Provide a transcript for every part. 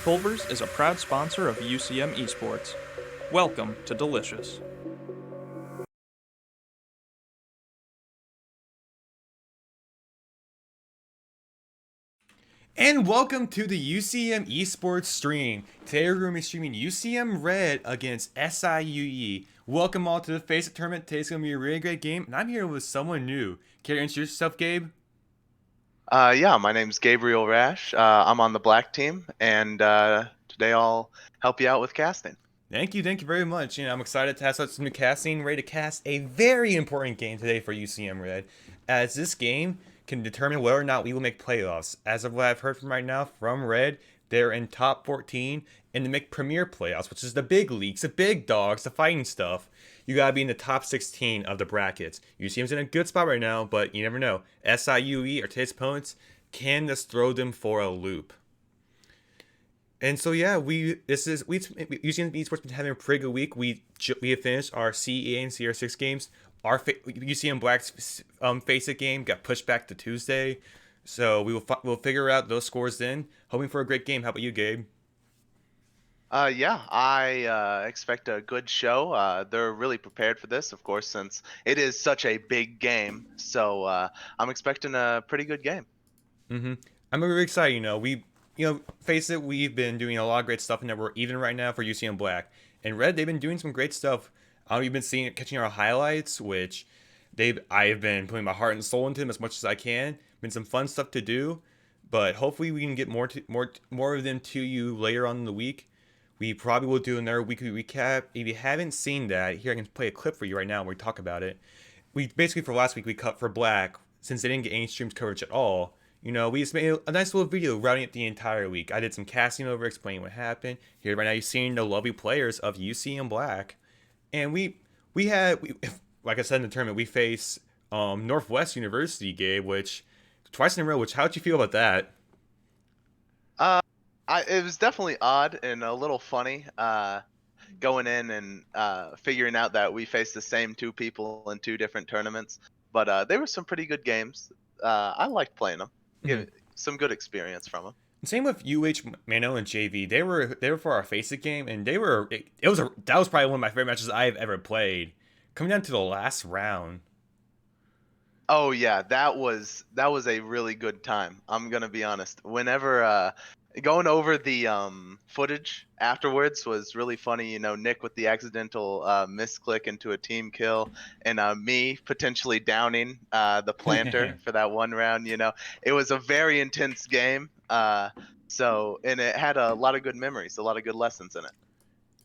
Culver's is a proud sponsor of UCM Esports. Welcome to Delicious. And welcome to the UCM Esports stream. Today we're going to be streaming UCM Red against SIUE. Welcome all to the FaceIt tournament. Today's going to be a really great game, and I'm here with someone new. Care to introduce yourself, Gabe? Yeah, my name's Gabriel Rash. I'm on the black team, and today I'll help you out with casting. Thank you very much. I'm excited to have some new casting, ready to cast a very important game today for UCM Red, as this game can determine whether or not we will make playoffs. As of what I've heard from right now from Red, they're in top 14 and to make Premier playoffs, which is the big leagues, the big dogs, the fighting stuff. You gotta be in the top 16 of the brackets. UCM's in a good spot right now, but you never know. SIUE or today's opponents can just throw them for a loop. And so yeah, UCM Esports been having a pretty good week. We have finished our CEA and CR6 games. Our UCM Black's FaceIt game got pushed back to Tuesday, so we'll figure out those scores then. Hoping for a great game. How about you, Gabe? Yeah, I expect a good show. They're really prepared for this, of course, since it is such a big game. So I'm expecting a pretty good game. I'm really excited. Face it, we've been doing a lot of great stuff, and that we're even right now for UCM Black and Red. They've been doing some great stuff. You've been catching our highlights, which I've been putting my heart and soul into them as much as I can. Been some fun stuff to do, but hopefully we can get more of them to you later on in the week. We probably will do another weekly recap. If you haven't seen that, here I can play a clip for you right now where we talk about it. We basically for last week we cut for Black since they didn't get any streams coverage at all. We just made a nice little video routing it the entire week. I did some casting over, explaining what happened. Here right now you're seeing the lovely players of UCM Black. And like I said in the tournament, we face Northwest University, Gabe, which twice in a row. Which how'd you feel about that? It was definitely odd and a little funny going in and figuring out that we faced the same two people in two different tournaments. But they were some pretty good games. I liked playing them. Give some good experience from them. Same with Mano and JV. They were for our FaceIt game, and that was probably one of my favorite matches I've ever played. Coming down to the last round. Oh yeah, that was a really good time. I'm gonna be honest. Whenever going over the footage afterwards was really funny. Nick with the accidental misclick into a team kill, and me potentially downing the planter for that one round. It was a very intense game. And it had a lot of good memories, a lot of good lessons in it.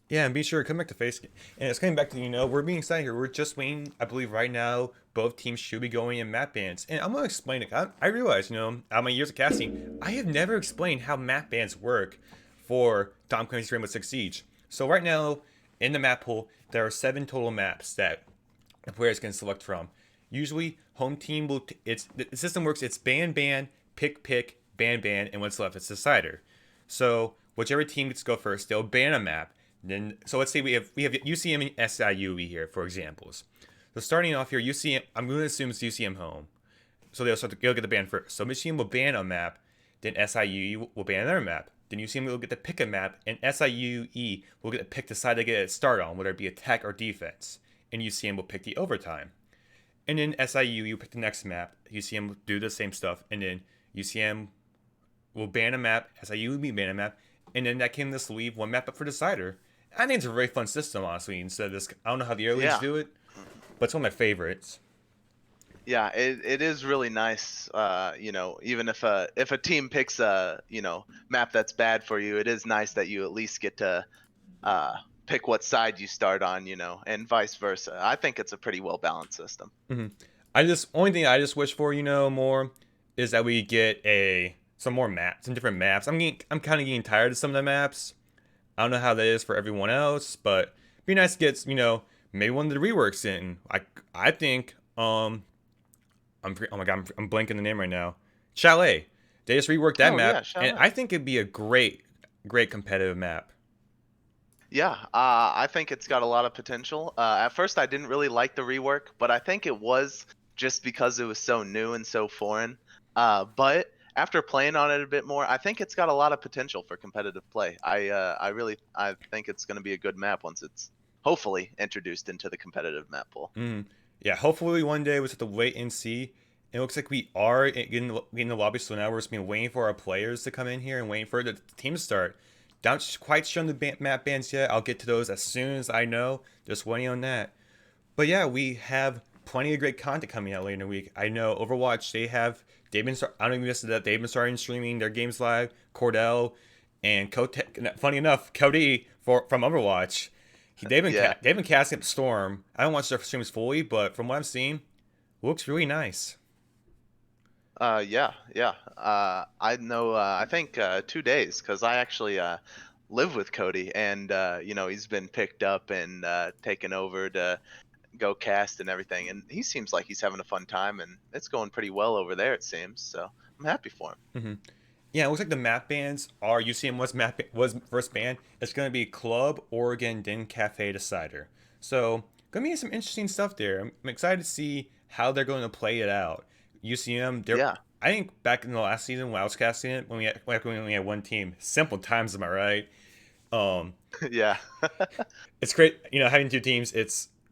Yeah, and be sure to come back to FaceIt. And it's coming back to, we're being excited here. We're just waiting, I believe right now, both teams should be going in map bans. And I'm going to explain it. I realize, out of my years of casting, I have never explained how map bans work for Tom Clancy's Rainbow Six Siege. So right now, in the map pool, there are 7 total maps that the players can select from. Usually, home team the system works, it's ban, pick, ban, and what's left, it's decider. So whichever team gets to go first, they'll ban a map. Then, so let's say we have UCM and SIUE here for examples. So starting off here, UCM, I'm going to assume it's UCM home. So they'll get the ban first. So UCM will ban a map, then SIUE will ban another map. Then UCM will get to pick a map, and SIUE will get to pick the side they get to start on, whether it be attack or defense. And UCM will pick the overtime. And then SIUE will pick the next map. UCM will do the same stuff, and then UCM will ban a map, SIUE will ban a map, and then that can just leave one map up for decider. I think it's a very fun system, honestly. Instead of this, I don't know how the early leagues do it, but it's one of my favorites. Yeah, it is really nice. Even if a team picks a map that's bad for you, it is nice that you at least get to pick what side you start on, and vice versa. I think it's a pretty well balanced system. Only thing I just wish for, more is that we get some more maps, some different maps. I'm kind of getting tired of some of the maps. I don't know how that is for everyone else, but it'd be nice to get, maybe one of the reworks in. I think, oh my god, I'm blanking the name right now. Chalet. They just reworked that map, yeah, and I think it'd be a great competitive map. Yeah, I think it's got a lot of potential. At first, I didn't really like the rework, but I think it was just because it was so new and so foreign. But after playing on it a bit more, I think it's got a lot of potential for competitive play. I think it's going to be a good map once it's hopefully introduced into the competitive map pool. Yeah, hopefully one day we just have to wait and see. It looks like we are getting the lobby, so now we're just been waiting for our players to come in here and waiting for the team to start. Not quite sure on the map bans yet. I'll get to those as soon as I know. Just waiting on that. But yeah, we have plenty of great content coming out later in the week. I know Overwatch, I don't even miss that they've been starting streaming their games live. Cordell and funny enough, Cody from Overwatch, they've been casting up Storm. I don't watch their streams fully, but from what I'm seeing, looks really nice. Yeah. I know. I think 2 days, because I actually live with Cody, and he's been picked up and taken over to go cast and everything, and he seems like he's having a fun time, and it's going pretty well over there, it seems. So I'm happy for him. Yeah, it looks like the map bans are UCM was first ban. It's going to be Club, Oregon, then Cafe Decider. So going to be some interesting stuff there. I'm excited to see how they're going to play it out. UCM, I think back in the last season when I was casting it, when we had one team, simple times, am I right? Yeah. It's great, having two teams.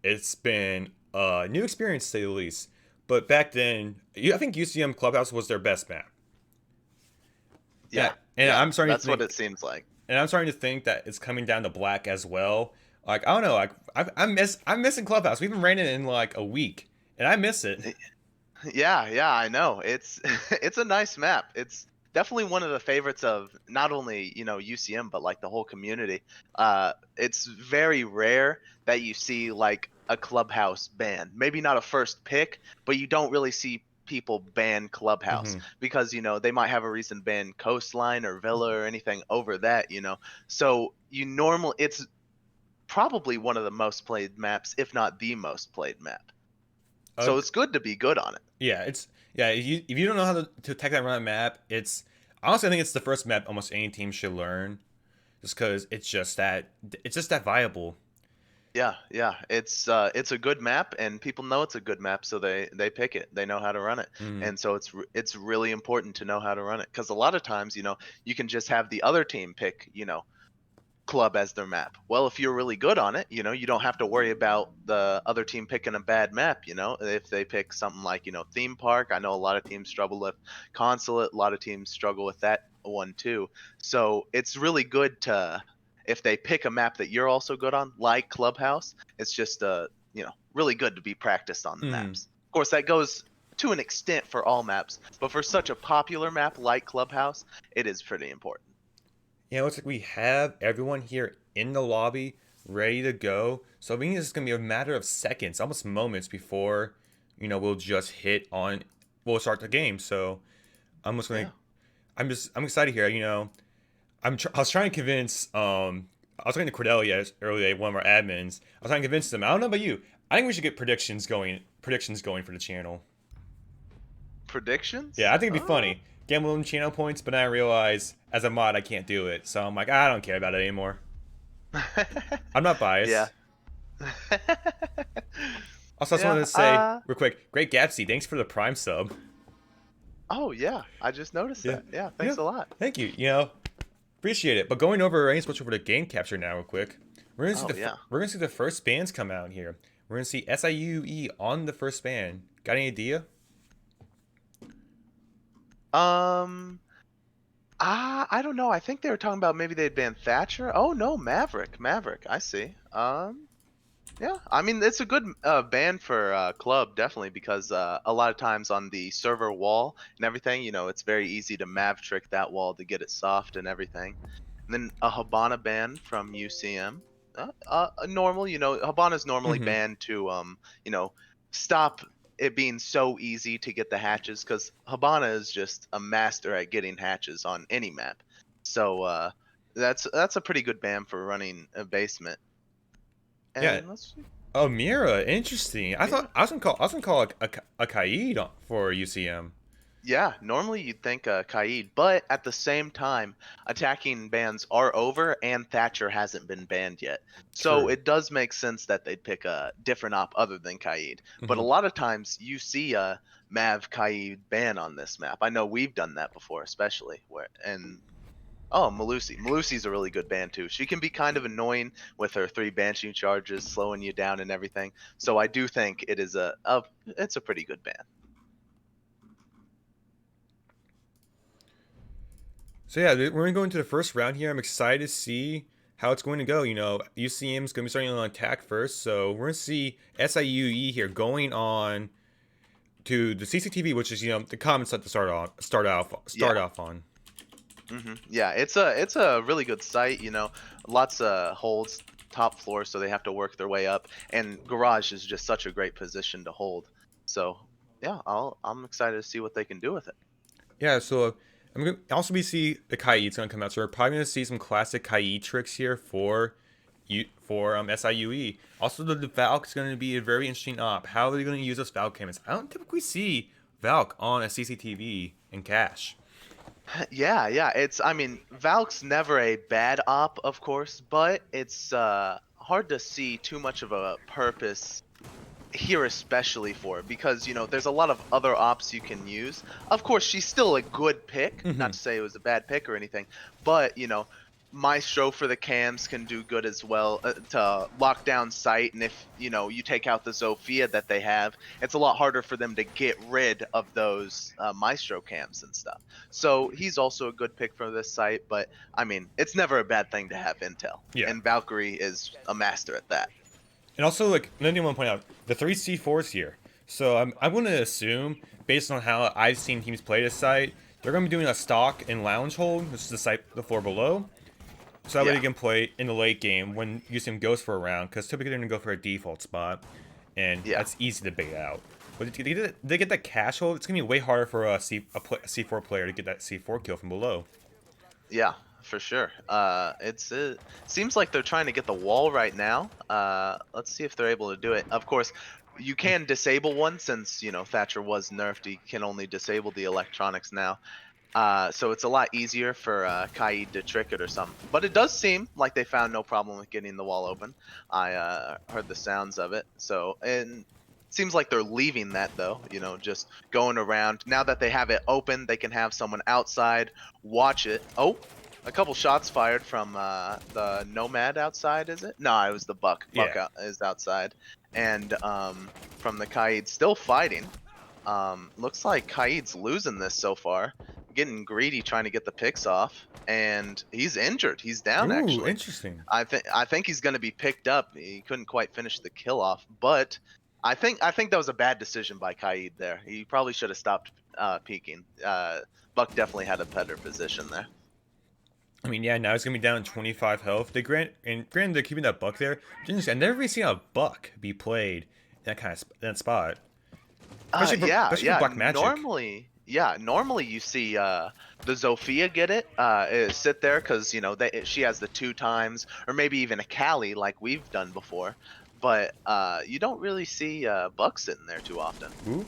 It's been a new experience to say the least. But back then, I think UCM Clubhouse was their best map. Yeah, and I'm starting. That's what it seems like. And I'm starting to think that it's coming down to black as well. Like, I don't know. Like, I'm missing Clubhouse. We haven't ran it in like a week, and I miss it. Yeah, I know. It's it's a nice map. It's definitely one of the favorites of not only UCM, but like the whole community. It's very rare that you see like a Clubhouse ban. Maybe not a first pick, but you don't really see people ban Clubhouse because they might have a reason to ban Coastline or Villa or anything over that. So it's probably one of the most played maps, if not the most played map. So it's good to be good on it. Yeah, if you don't know how to attack that run of map, honestly, I think it's the first map almost any team should learn, just because it's just that viable. Yeah, it's a good map, and people know it's a good map, so they pick it. They know how to run it, and so it's really important to know how to run it, because a lot of times you can just have the other team pick Club as their map. Well, if you're really good on it, you don't have to worry about the other team picking a bad map. If they pick something like Theme Park, I know a lot of teams struggle with Consulate, a lot of teams struggle with that one too. So it's really good to, if they pick a map that you're also good on, like Clubhouse, it's just really good to be practiced on the maps. Of course, that goes to an extent for all maps, but for such a popular map like Clubhouse, it is pretty important. Yeah, it looks like we have everyone here in the lobby ready to go. So I think it's going to be a matter of seconds, almost moments before, we'll start the game. So I'm just going to, I'm excited here. I was trying to convince, I was talking to Cordelia earlier, one of our admins. I was trying to convince them. I don't know about you. I think we should get predictions going for the channel. Predictions? Yeah, I think it'd be funny. Gamble on channel points, but then I realize as a mod I can't do it. So I'm like, I don't care about it anymore. I'm not biased. Yeah. Also, I just wanted to say real quick, great Gapsy, thanks for the Prime sub. Oh yeah, I just noticed that. Yeah, thanks a lot. Thank you. Appreciate it. But going over, switch over to game capture now real quick. We're gonna see the first bans come out here. We're gonna see SIUE on the first ban. Got any idea? I don't know. I think they were talking about maybe they'd ban Thatcher. Oh no, Maverick. I see. Yeah. I mean, it's a good ban for Club, definitely, because a lot of times on the server wall and everything, it's very easy to Mav trick that wall to get it soft and everything. And then a Habana ban from UCM. Normal, Habana's normally banned to stop it being so easy to get the hatches, because Habana is just a master at getting hatches on any map. So that's a pretty good ban for running a basement. And yeah. Oh, Mira, interesting. I thought I was gonna call a Kaid for UCM. Yeah, normally you'd think Kaid, but at the same time, attacking bans are over and Thatcher hasn't been banned yet. So True. it does make sense that they'd pick a different op other than Kaid. But a Hmm. lot of times you see a Mav Kaid ban on this map. I know we've done that before, especially where and oh, Malusi. Malusi's a really good ban too. She can be kind of annoying with her 3 banshee charges, slowing you down and everything. So I do think it is it's a pretty good ban. So yeah, we're gonna go into the first round here. I'm excited to see how it's going to go. UCM is gonna be starting on attack first, so we're gonna see SIUE here going on to the CCTV, which is the common set to start Yeah. off on. Yeah, it's a really good site. Lots of holds, top floor, so they have to work their way up. And garage is just such a great position to hold. So yeah, I'm excited to see what they can do with it. Yeah, so I'm gonna also we see the Kai's gonna come out, so we're probably gonna see some classic Kai tricks here for SIUE. Also, the Valk's gonna be a very interesting op. How are they gonna use those Valk cameras? I don't typically see Valk on a CCTV in cache. Yeah. I mean, Valk's never a bad op, of course, but it's hard to see too much of a purpose here, especially for it, because there's a lot of other ops you can use. Of course, she's still a good pick, Hmm. not to say it was a bad pick or anything, but Maestro for the cams can do good as well, to lock down sight. And if you take out the Zofia that they have, it's a lot harder for them to get rid of those Maestro cams and stuff. So he's also a good pick for this site, but I mean, it's never a bad thing to have intel, Yeah. and Valkyrie is a master at that. And also, like, another thing I want to point out, the three C4s here. So I'm going to assume, based on how I've seen teams play this site, they're going to be doing a stock and lounge hold, which is the floor below. So that way Yeah. they can play in the late game when UCM goes for a round, because typically they're going to go for a default spot, and Yeah. that's easy to bait out. But if they get that cash hold, it's going to be way harder for a C4 player to get that C4 kill from below. Yeah, for sure. It seems like they're trying to get the wall right now. Let's see if they're able to do it. Of course, you can disable one since Thatcher was nerfed. He can only disable the electronics now. So it's a lot easier for Kaid to trick it or something. But it does seem like they found no problem with getting the wall open. I heard the sounds of it. So and seems like they're leaving that though. Just going around. Now that they have it open, they can have someone outside watch it. Oh, a couple shots fired from the Nomad outside. Is it? No, it was the Buck. Buck Yeah. is outside, and from the Kaid still fighting. Looks like Kaid's losing this so far. Getting greedy, trying to get the picks off, and he's injured. He's down Ooh, actually. interesting. I think he's going to be picked up. He couldn't quite finish the kill off, but I think that was a bad decision by Kaid there. He probably should have stopped peeking. Buck definitely had a better position there. I mean, yeah, now he's gonna be down 25 health. Granted, they're keeping that Buck there. I've never really seen a Buck be played in that spot, especially for Yeah. Black Magic. Normally you see the Zofia get it, sit there because she has the 2 times, or maybe even a Cali like we've done before, but you don't really see Buck sitting there too often. Ooh.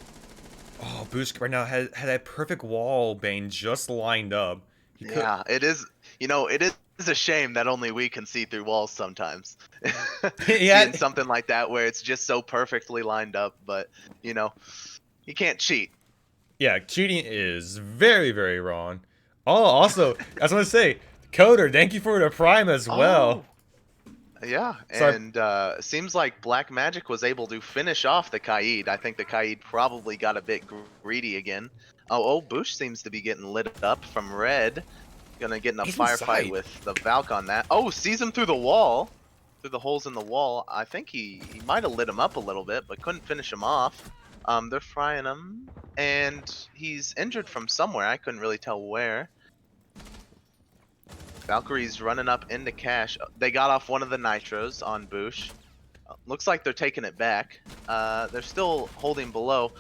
Oh, Boost right now had that perfect wall bane just lined up. He could. Yeah, it is. It is a shame that only we can see through walls sometimes. Yeah. Seeing something like that where it's just so perfectly lined up, but you can't cheat. Yeah, cheating is very, very wrong. Oh, also, I was gonna say, Coder, thank you for the prime as well. Oh, yeah, So and seems like Black Magic was able to finish off the Kaid. I think the Kaid probably got a bit greedy again. Oh, Bush seems to be getting lit up from red. Gonna get in a he's firefight inside. with the Valk on that. Oh, sees him through the wall, through the holes in the wall. I think he might have lit him up a little bit, but couldn't finish him off. They're frying him, and he's injured from somewhere. I couldn't really tell where. Valkyrie's running up into cash. They got off one of the nitros on Boosh. Looks like they're taking it back. They're still holding below.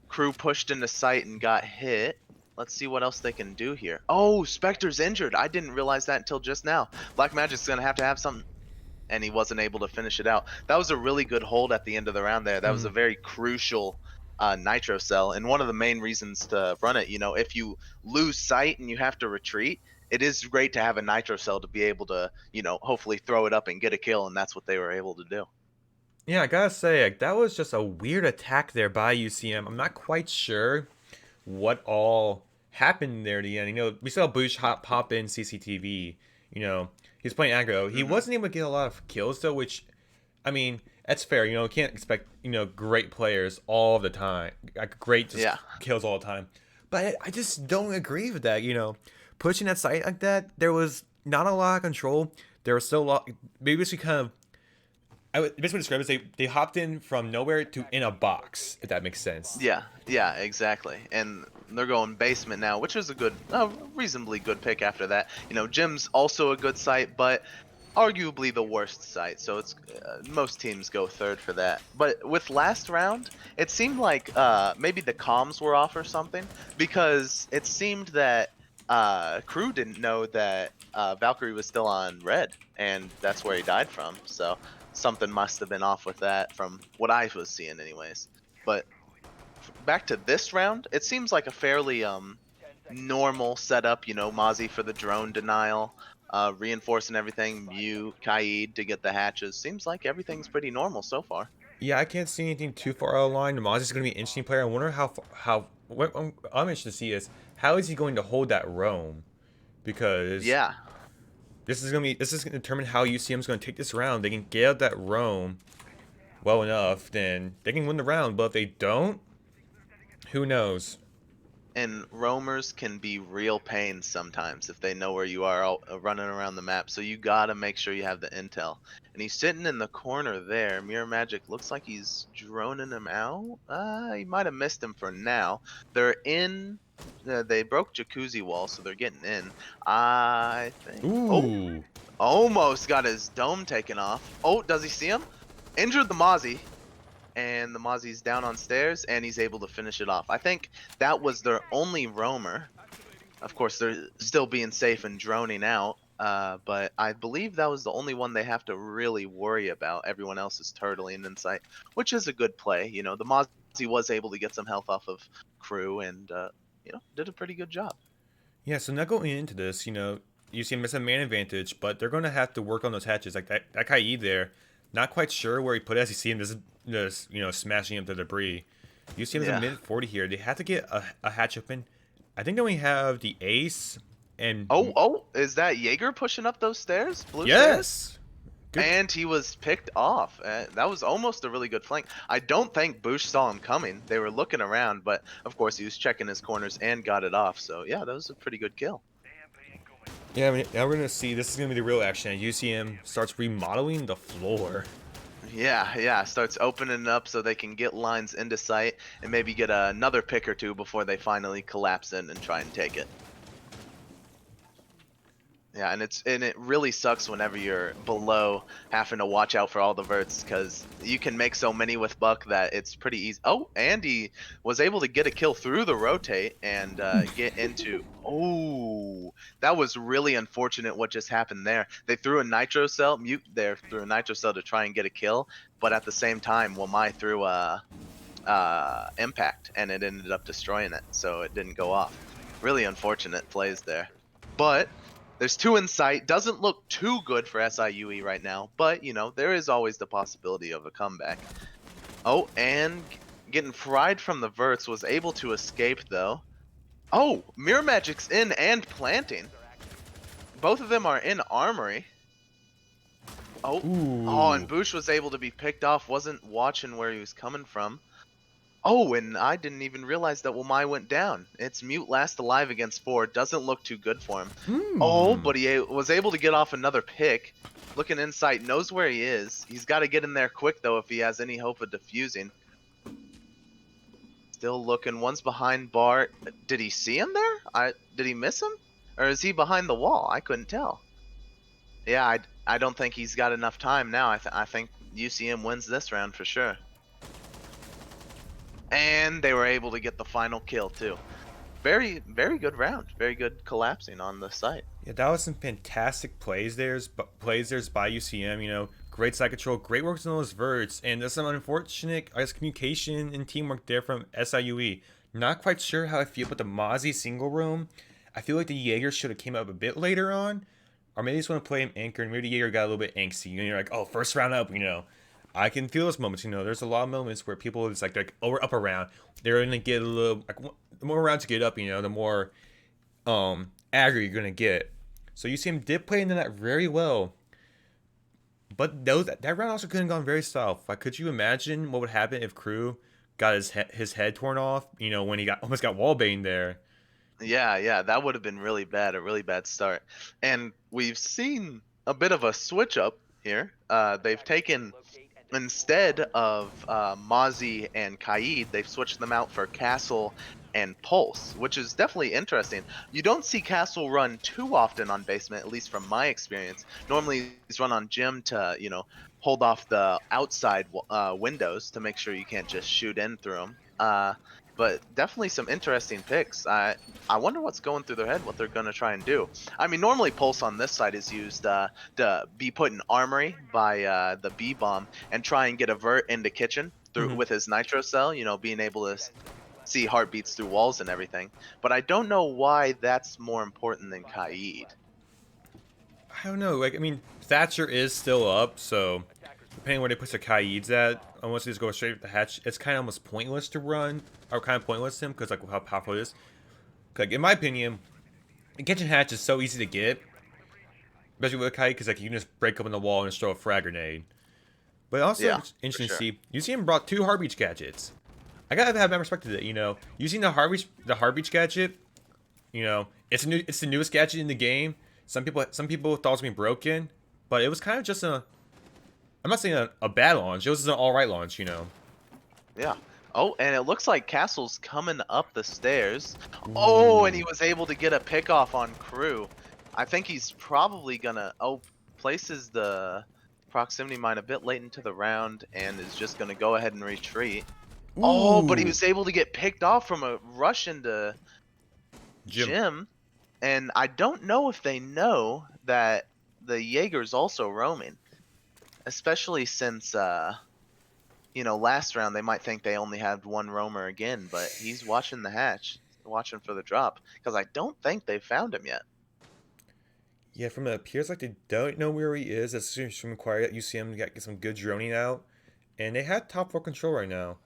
Crew pushed into sight and got hit. Let's see what else they can do here. Oh, Spectre's injured. I didn't realize that until just now. Black Magic's going to have something. And he wasn't able to finish it out. That was a really good hold at the end of the round there. That was a very crucial nitro cell, and one of the main reasons to run it, if you lose sight and you have to retreat, it is great to have a nitro cell to be able to, hopefully throw it up and get a kill, and that's what they were able to do. Yeah, I gotta say, like, that was just a weird attack there by UCM. I'm not quite sure what all happened there at the end. We saw Bush pop in CCTV. He's playing aggro. He wasn't able to get a lot of kills though, which, I mean, that's fair. You can't expect great players all the time, like great kills all the time. But I just don't agree with that. Pushing that site like that, there was not a lot of control. There was still a lot. Maybe we kind of. I would basically describe it as they hopped in from nowhere to in a box, if that makes sense. Yeah, exactly. And they're going basement now, which is a reasonably good pick after that. Gym's also a good site, but arguably the worst site. So it's most teams go third for that. But with last round, it seemed like maybe the comms were off or something, because it seemed that Crew didn't know that Valkyrie was still on red, and that's where he died from. So something must have been off with that from what I was seeing anyways. But back to this round, it seems like a fairly normal setup. Mozzie for the drone denial, reinforcing everything, Mew, Kaid to get the hatches. Seems like everything's pretty normal so far. Yeah, I can't see anything too far out of line. Maz is going to be an interesting player. I wonder what I'm interested to see is how is he going to hold that roam, because this is going to determine how UCM is going to take this round. They can get out that roam well enough, then they can win the round. But if they don't, who knows? And roamers can be real pains sometimes if they know where you are running around the map. So you gotta make sure you have the intel. And he's sitting in the corner there. Mirror Magic looks like he's droning him out. He might have missed him for now. They're in. They broke Jacuzzi wall, so they're getting in. I think. Ooh. Oh, almost got his dome taken off. Oh, does he see him? Injured the Mozzie. And the Mozzie's down on stairs, and he's able to finish it off. I think that was their only roamer. Of course, they're still being safe and droning out, but I believe that was the only one they have to really worry about. Everyone else is turtling in sight, which is a good play. The Mozzie was able to get some health off of Crew, and did a pretty good job. Yeah, so now going into this, UCM has a man advantage, but they're going to have to work on those hatches. Like that Kaid there, not quite sure where he put it as you see him just smashing into debris. UCM is a mid 40 here. They have to get a hatch open. I think then we have the ace and is that Jaeger pushing up those stairs? Blue yes. Stairs? Good. And he was picked off. That was almost a really good flank. I don't think Bush saw him coming. They were looking around, but of course he was checking his corners and got it off. So yeah, that was a pretty good kill. Yeah, I mean, now we're gonna see. This is gonna be the real action. UCM starts remodeling the floor. Yeah, starts opening up so they can get lines into sight and maybe get another pick or two before they finally collapse in and try and take it. Yeah, and it really sucks whenever you're below having to watch out for all the verts, because you can make so many with Buck that it's pretty easy. Oh, and he was able to get a kill through the rotate and get into. Oh, that was really unfortunate what just happened there. They threw a nitro cell, Mute there threw a nitro cell to try and get a kill, but at the same time, Wamai threw a impact, and it ended up destroying it, so it didn't go off. Really unfortunate plays there, but. There's two in sight. Doesn't look too good for SIUE right now, but, there is always the possibility of a comeback. Oh, and getting fried from the verts, was able to escape, though. Oh, Mirror Magic's in and planting. Both of them are in Armory. Oh, and Bush was able to be picked off. Wasn't watching where he was coming from. Oh, and I didn't even realize that Wamai went down. It's Mute last alive against 4. Doesn't look too good for him. Oh, but he was able to get off another pick. Looking in sight, knows where he is. He's got to get in there quick, though, if he has any hope of defusing. Still looking. One's behind Bart. Did he see him there? Did he miss him? Or is he behind the wall? I couldn't tell. Yeah, I don't think he's got enough time now. I think UCM wins this round for sure. And they were able to get the final kill too. Very, very good round. Very good collapsing on the site. Yeah, that was some fantastic plays there by UCM. great side control, great work on those verts, and there's some unfortunate, I guess, communication and teamwork there from SIUE. Not quite sure how I feel about the Mozzie single room. I feel like the Jaeger should have came up a bit later on, or maybe just want to play him anchor, and maybe the Jaeger got a little bit angsty. You're like, oh, first round up, I can feel those moments. There's a lot of moments where people it's like oh, we're up around. They're gonna get a little like the more rounds you get up, the more aggro you're gonna get. So UCM did play into that very well. But that round also could have gone very south. Like, could you imagine what would happen if Crew got his head torn off? When he almost got wallbanged there. Yeah, that would have been really bad, a really bad start. And we've seen a bit of a switch up here. They've taken, instead of Mozzie and Kaid, they've switched them out for Castle and Pulse, which is definitely interesting. You don't see Castle run too often on basement, at least from my experience. Normally he's run on gym to, hold off the outside windows to make sure you can't just shoot in through them. But definitely some interesting picks. I wonder what's going through their head, what they're going to try and do. I mean, normally Pulse on this side is used to be put in armory by the B-bomb and try and get a vert into kitchen through with his nitro cell, being able to see heartbeats through walls and everything. But I don't know why that's more important than Kaid. I don't know. Thatcher is still up, so depending where they put the Kaids at, unless they just go straight with the hatch, it's kind of almost pointless to run, or kind of pointless to him, because how powerful it is. In my opinion, the kitchen hatch is so easy to get, especially with a Kaid, because you can just break open the wall and just throw a frag grenade. But also, it's interesting to see, UCM brought 2 Heartbeach gadgets. I gotta have my perspective that, using the Heartbeach gadget, it's the newest gadget in the game. Some people thought it was being broken, but it was kind of just I'm not saying a bad launch. It was just an alright launch, Yeah. Oh, and it looks like Castle's coming up the stairs. Ooh. Oh, and he was able to get a pick off on Crew. I think he's probably gonna places the proximity mine a bit late into the round and is just gonna go ahead and retreat. Ooh. Oh, but he was able to get picked off from a rush into Gym. And I don't know if they know that the Jaeger's also roaming. Especially since, last round they might think they only had one roamer again, but he's watching the hatch, watching for the drop, because I don't think they've found him yet. Yeah, from it appears like they don't know where he is. It's from required UCM to get some good droning out, and they had top 4 control right now,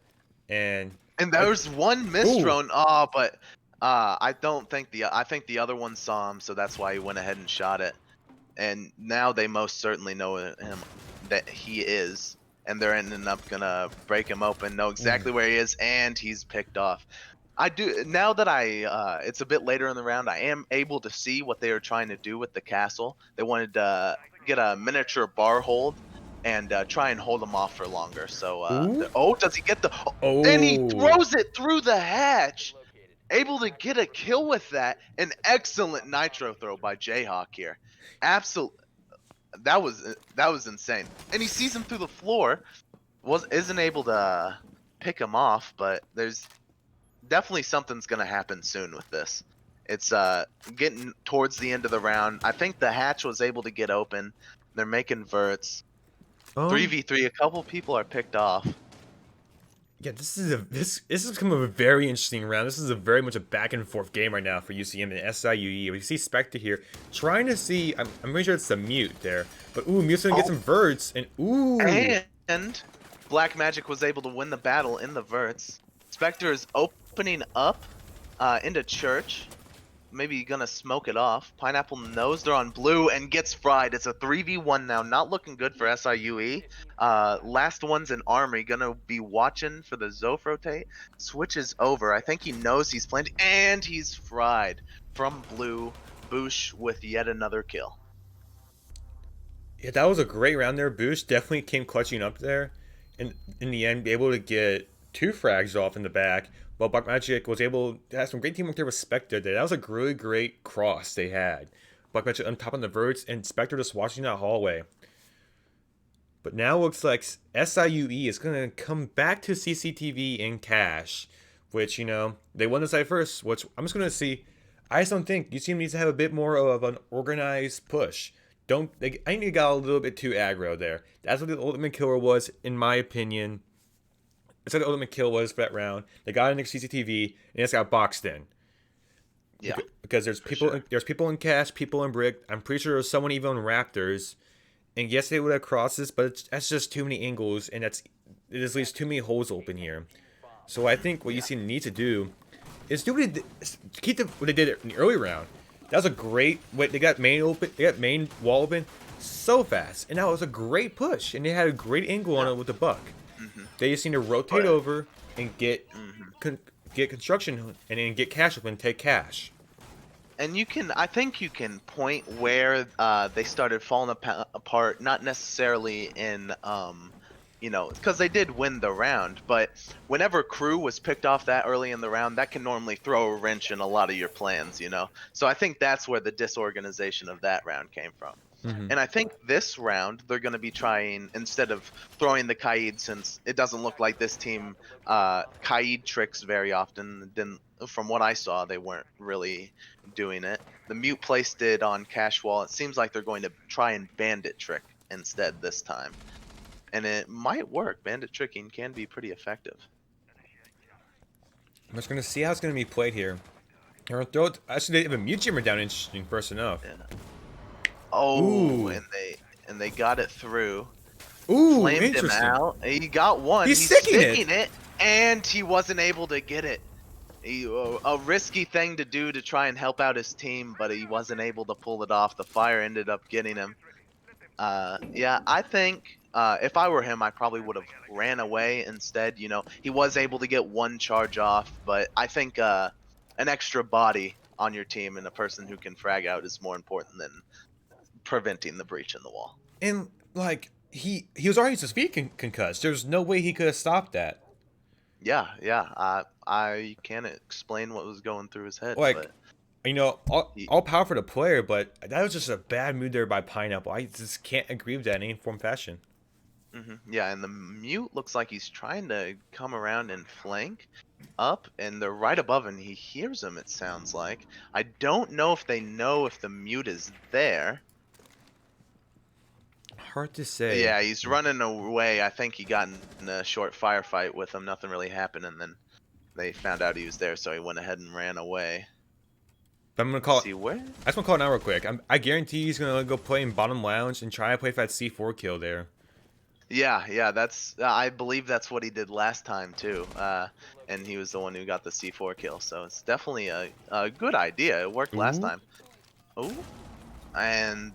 and there's one missed drone. But I think the other one saw him, so that's why he went ahead and shot it. And now they most certainly know him that he is, and they're ending up gonna break him open, know exactly where he is, and he's picked off. I do now that it's a bit later in the round. I am able to see what they are trying to do with the castle. They wanted to get a miniature bar hold and try and hold him off for longer. So does he get the? Oh. And he throws it through the hatch. Able to get a kill with that. An excellent nitro throw by Jayhawk here. Absolutely. That was insane. And he sees him through the floor. Isn't able to pick him off, but there's definitely something's gonna happen soon with this. It's getting towards the end of the round. I think the hatch was able to get open. They're making verts. 3v3. A couple people are picked off. Yeah, this is become a very interesting round. This is very much a back and forth game right now for UCM and SIUE. We see Spectre here trying to see. I'm pretty sure it's the mute there, but Mute's gonna get some verts and Black Magic was able to win the battle in the verts. Spectre is opening up into church. Maybe gonna smoke it off. Pineapple knows they're on blue and gets fried. It's a 3v1 now. Not looking good for SIUE. Last one's in armory. Gonna be watching for the Zof rotate. Switches over. I think he knows he's playing. And he's fried from blue. Boosh with yet another kill. Yeah, that was a great round there. Boosh definitely came clutching up there. And in the end, able to get 2 frags off in the back. Well, Black Magic was able to have some great teamwork there with Spectre. That was a really great cross they had. Black Magic on top of the verts and Spectre just watching that hallway. But now it looks like SIUE is going to come back to CCTV in cash. Which, they won the side first. Which I'm just going to see. I just don't think UCM needs to have a bit more of an organized push. I think they got a little bit too aggro there. That's what the ultimate killer was, in my opinion. That's what the ultimate kill was for that round. They got into CCTV and it just got boxed in. Yeah, Because for sure. there's people in Cash, people in Brick. I'm pretty sure there was someone even in Raptors. And yes, they would have crosses, but that's just too many angles, and it just leaves too many holes open here. So I think what Yeah. UCM needs to do is do what they did in the early round. That was a great. They got main open. They got main wall open so fast, and that was a great push. And they had a great angle on Yeah. it with the buck. hmm They just need to rotate But over and get hmm get construction, and then get cash open and take cash. and I think you can point where they started falling apart, not necessarily in because they did win the round, but whenever crew was picked off that early in the round, that can normally throw a wrench in a lot of your plans. So I think that's where the disorganization of that round came from. Hmm. And I think this round they're going to be trying, instead of throwing the Kaid, since it doesn't look like this team Kaid tricks very often. Didn't, from what I saw, they weren't really doing it. The mute placed it on cash wall. It seems like they're going to try and bandit trick instead this time, and it might work. Bandit tricking can be pretty effective. I'm just gonna see how it's gonna be played here. They're gonna throw it. Actually, they have a mute jammer down. Interesting, first enough. Yeah. Oh, Ooh. and they got it through. Ooh, Flamed him interesting. out. He got one. He's He's sticking it. it, and he wasn't able to get it. A risky thing to do to try and help out his team, but he wasn't able to pull it off. The fire ended up getting him. Yeah, I think if I were him, I probably would have ran away instead. He was able to get one charge off, but I think an extra body on your team and a person who can frag out is more important than preventing the breach in the wall. And like he was already his feet concussed. There's no way he could have stopped that. Yeah, yeah. I can't explain what was going through his head, Like, but he, all power for the player, but that was just a bad move there by Pineapple. I just can't agree with that in any form fashion. yeah, and the mute looks like he's trying to come around and flank up, and they're right above him. He hears him, it sounds like. I don't know if they know if the mute is there. Hard to say. Yeah, he's running away. I think he got in a short firefight with him. Nothing really happened, and then they found out he was there, so he went ahead and ran away. But I'm gonna call. See where? I just want to call it now real quick. I guarantee he's gonna go play in bottom lounge and try to play for that C4 kill there. Yeah, that's. I believe that's what he did last time too, and he was the one who got the C4 kill. So it's definitely a good idea. It worked last Ooh. time. Oh, and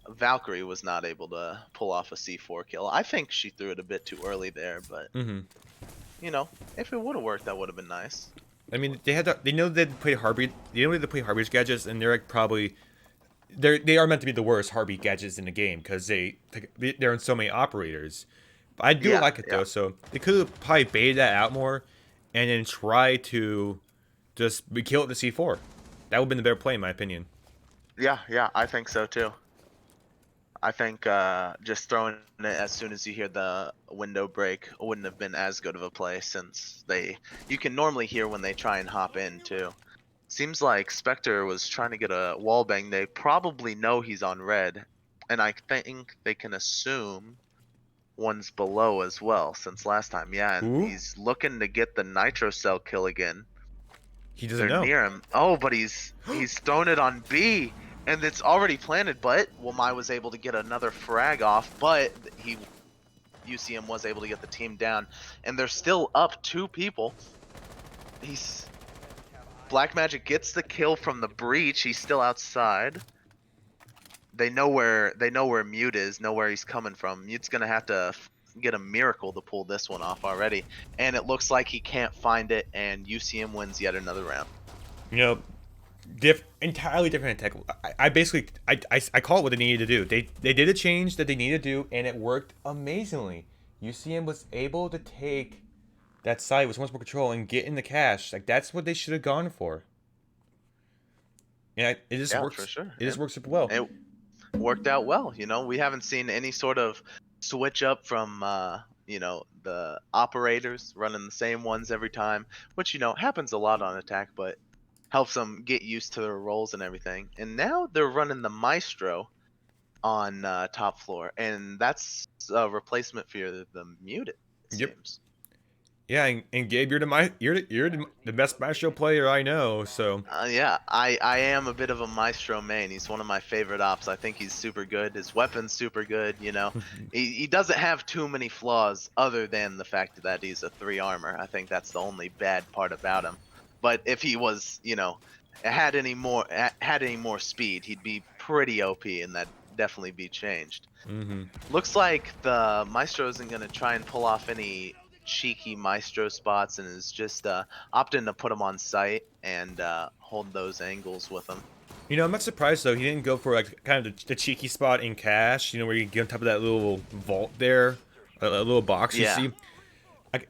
Valkyrie was not able to pull off a C4 kill. I think she threw it a bit too early there, but if it would have worked, that would have been nice. I mean, they know they'd play Heartbeat. They know they play Heartbeat gadgets, and they're like probably they are meant to be the worst Heartbeat gadgets in the game because they're in so many operators. But I do Yeah, like it though, yeah. so they could have probably baited that out more, and then try to just kill it to C4. That would have been the better play in my opinion. Yeah, I think so too. I think just throwing it as soon as you hear the window break wouldn't have been as good of a play, since you can normally hear when they try and hop in too. Seems like Spectre was trying to get a wall bang. They probably know he's on red, and I think they can assume one's below as well, since last time. Yeah, and Ooh. he's looking to get the nitro cell kill again. He doesn't They're know. near him. Oh, but he's thrown it on B, and it's already planted. But Wamai was able to get another frag off, but UCM was able to get the team down, and they're still up 2 people. Black Magic gets the kill from the breach. He's still outside. They know where Mute is, know where he's coming from. Mute's gonna have to get a miracle to pull this one off already, and it looks like he can't find it, and UCM wins yet another round. You know, entirely different attack. I basically I call it what they needed to do. They did a change that they needed to do, and it worked amazingly. UCM was able to take that site with so much more control and get in the cash. Like that's what they should have gone for. And it just Yeah, works. for sure. It just works super well. It worked out well. We haven't seen any sort of switch up from the operators running the same ones every time, which happens a lot on attack, but helps them get used to their roles and everything. And now they're running the Maestro on top floor, and that's a replacement for the muted. It Yep. seems. Yeah, and Gabe, you're the best maestro player I know. So Yeah, I am a bit of a Maestro main. He's one of my favorite ops. I think he's super good. His weapon's super good. He doesn't have too many flaws other than the fact that he's a 3 armor. I think that's the only bad part about him. But if he was, had any more speed, he'd be pretty OP, and that definitely be changed. Looks like the Maestro isn't gonna try and pull off any cheeky Maestro spots, and is just opting to put him on site and hold those angles with him. I'm not surprised though. He didn't go for like kind of the cheeky spot in cash. Where you get on top of that little vault there, a little box Yeah. you see.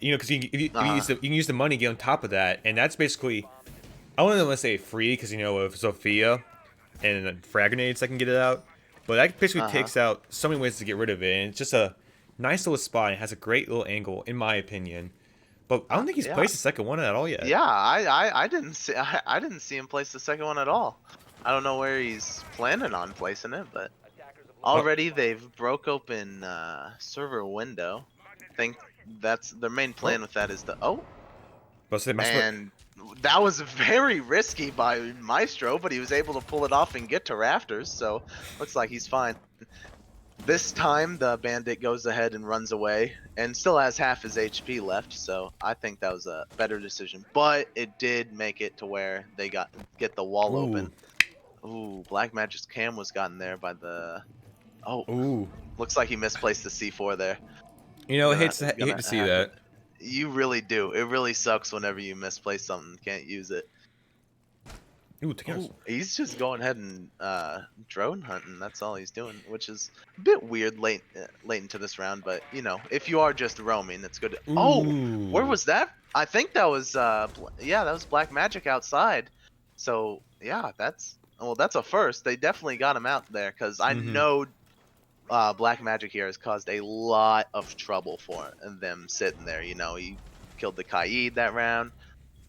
Because you can use the money to get on top of that, and that's basically, I don't want to say free because of Sophia and frag grenades I can get it out, but that basically takes out so many ways to get rid of it. And it's just a nice little spot. And it has a great little angle, in my opinion. But I don't think he's placed the second one at all yet. Yeah, I didn't see him place the second one at all. I don't know where he's planning on placing it, but already they've broke open server window. I think that's their main plan with that is and that was very risky by Maestro, but he was able to pull it off and get to rafters, so looks like he's fine. This time the bandit goes ahead and runs away and still has half his HP left, so I think that was a better decision. But it did make it to where they get the wall open. Ooh, Black Magic's cam was gotten there by the looks like he misplaced the C4 there. I hate to see that. You really do. It really sucks whenever you misplace something, can't use it. Ooh, he's just going ahead and drone hunting. That's all he's doing, which is a bit weird late into this round. But if you are just roaming, it's good. Where was that? I think that was that was Black Magic outside. So yeah, that's a first. They definitely got him out there because I know Black Magic here has caused a lot of trouble for them sitting there. He killed the Kaid that round.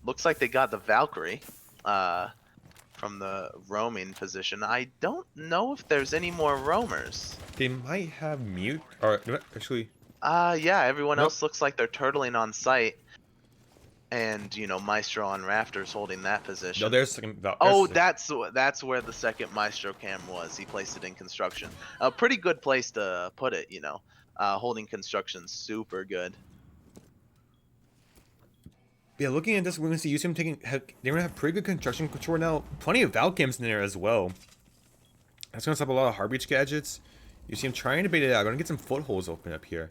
Looks like they got the Valkyrie from the roaming position. I don't know if there's any more roamers. They might have mute, or actually. Yeah, everyone else looks like they're turtling on site. And Maestro on rafters holding that position. No, there's that's where the second Maestro cam was. He placed it in construction. A pretty good place to put it. Holding construction super good. Yeah, looking at this, we're gonna see UCM they're gonna have pretty good construction control now. Plenty of Val cams in there as well. That's gonna stop a lot of Heartbeach gadgets. UCM trying to bait it out. Gonna get some footholds open up here.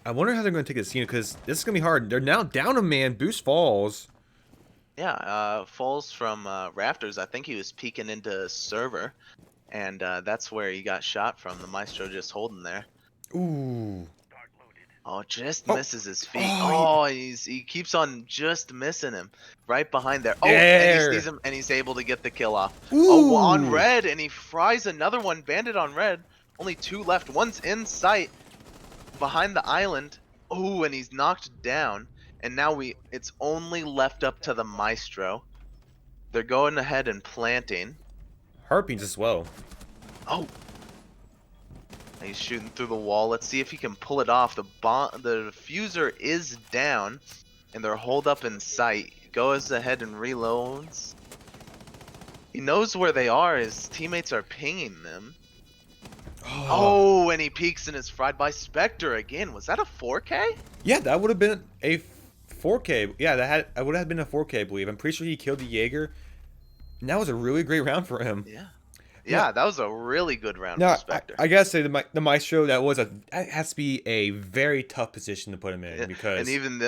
I wonder how they're going to take this, because this is going to be hard. They're now down a man. Boost falls. Yeah, falls from rafters. I think he was peeking into server, and that's where he got shot from. The Maestro just holding there. Ooh. Oh, just misses his feet. He keeps on just missing him. Right behind there. And he sees him, and he's able to get the kill off. Ooh. On red, and he fries another one. Bandit on red. Only 2 left. One's in sight. Behind the island. And he's knocked down, and now it's only left up to the Maestro. They're going ahead and planting. Heartbeats as well. He's shooting through the wall. Let's see if he can pull it off. The diffuser is down, and they're holed up in sight. Goes ahead and reloads. He knows where they are. His teammates are pinging them. And he peeks and is fried by Spectre again. Was that a 4K? Yeah, that would have been a 4K. Yeah, that would have been a 4K, I believe. I'm pretty sure he killed the Jaeger. And that was a really great round for him. Yeah, that was a really good round for Spectre. I gotta say the Maestro, that has to be a very tough position to put him in, because and even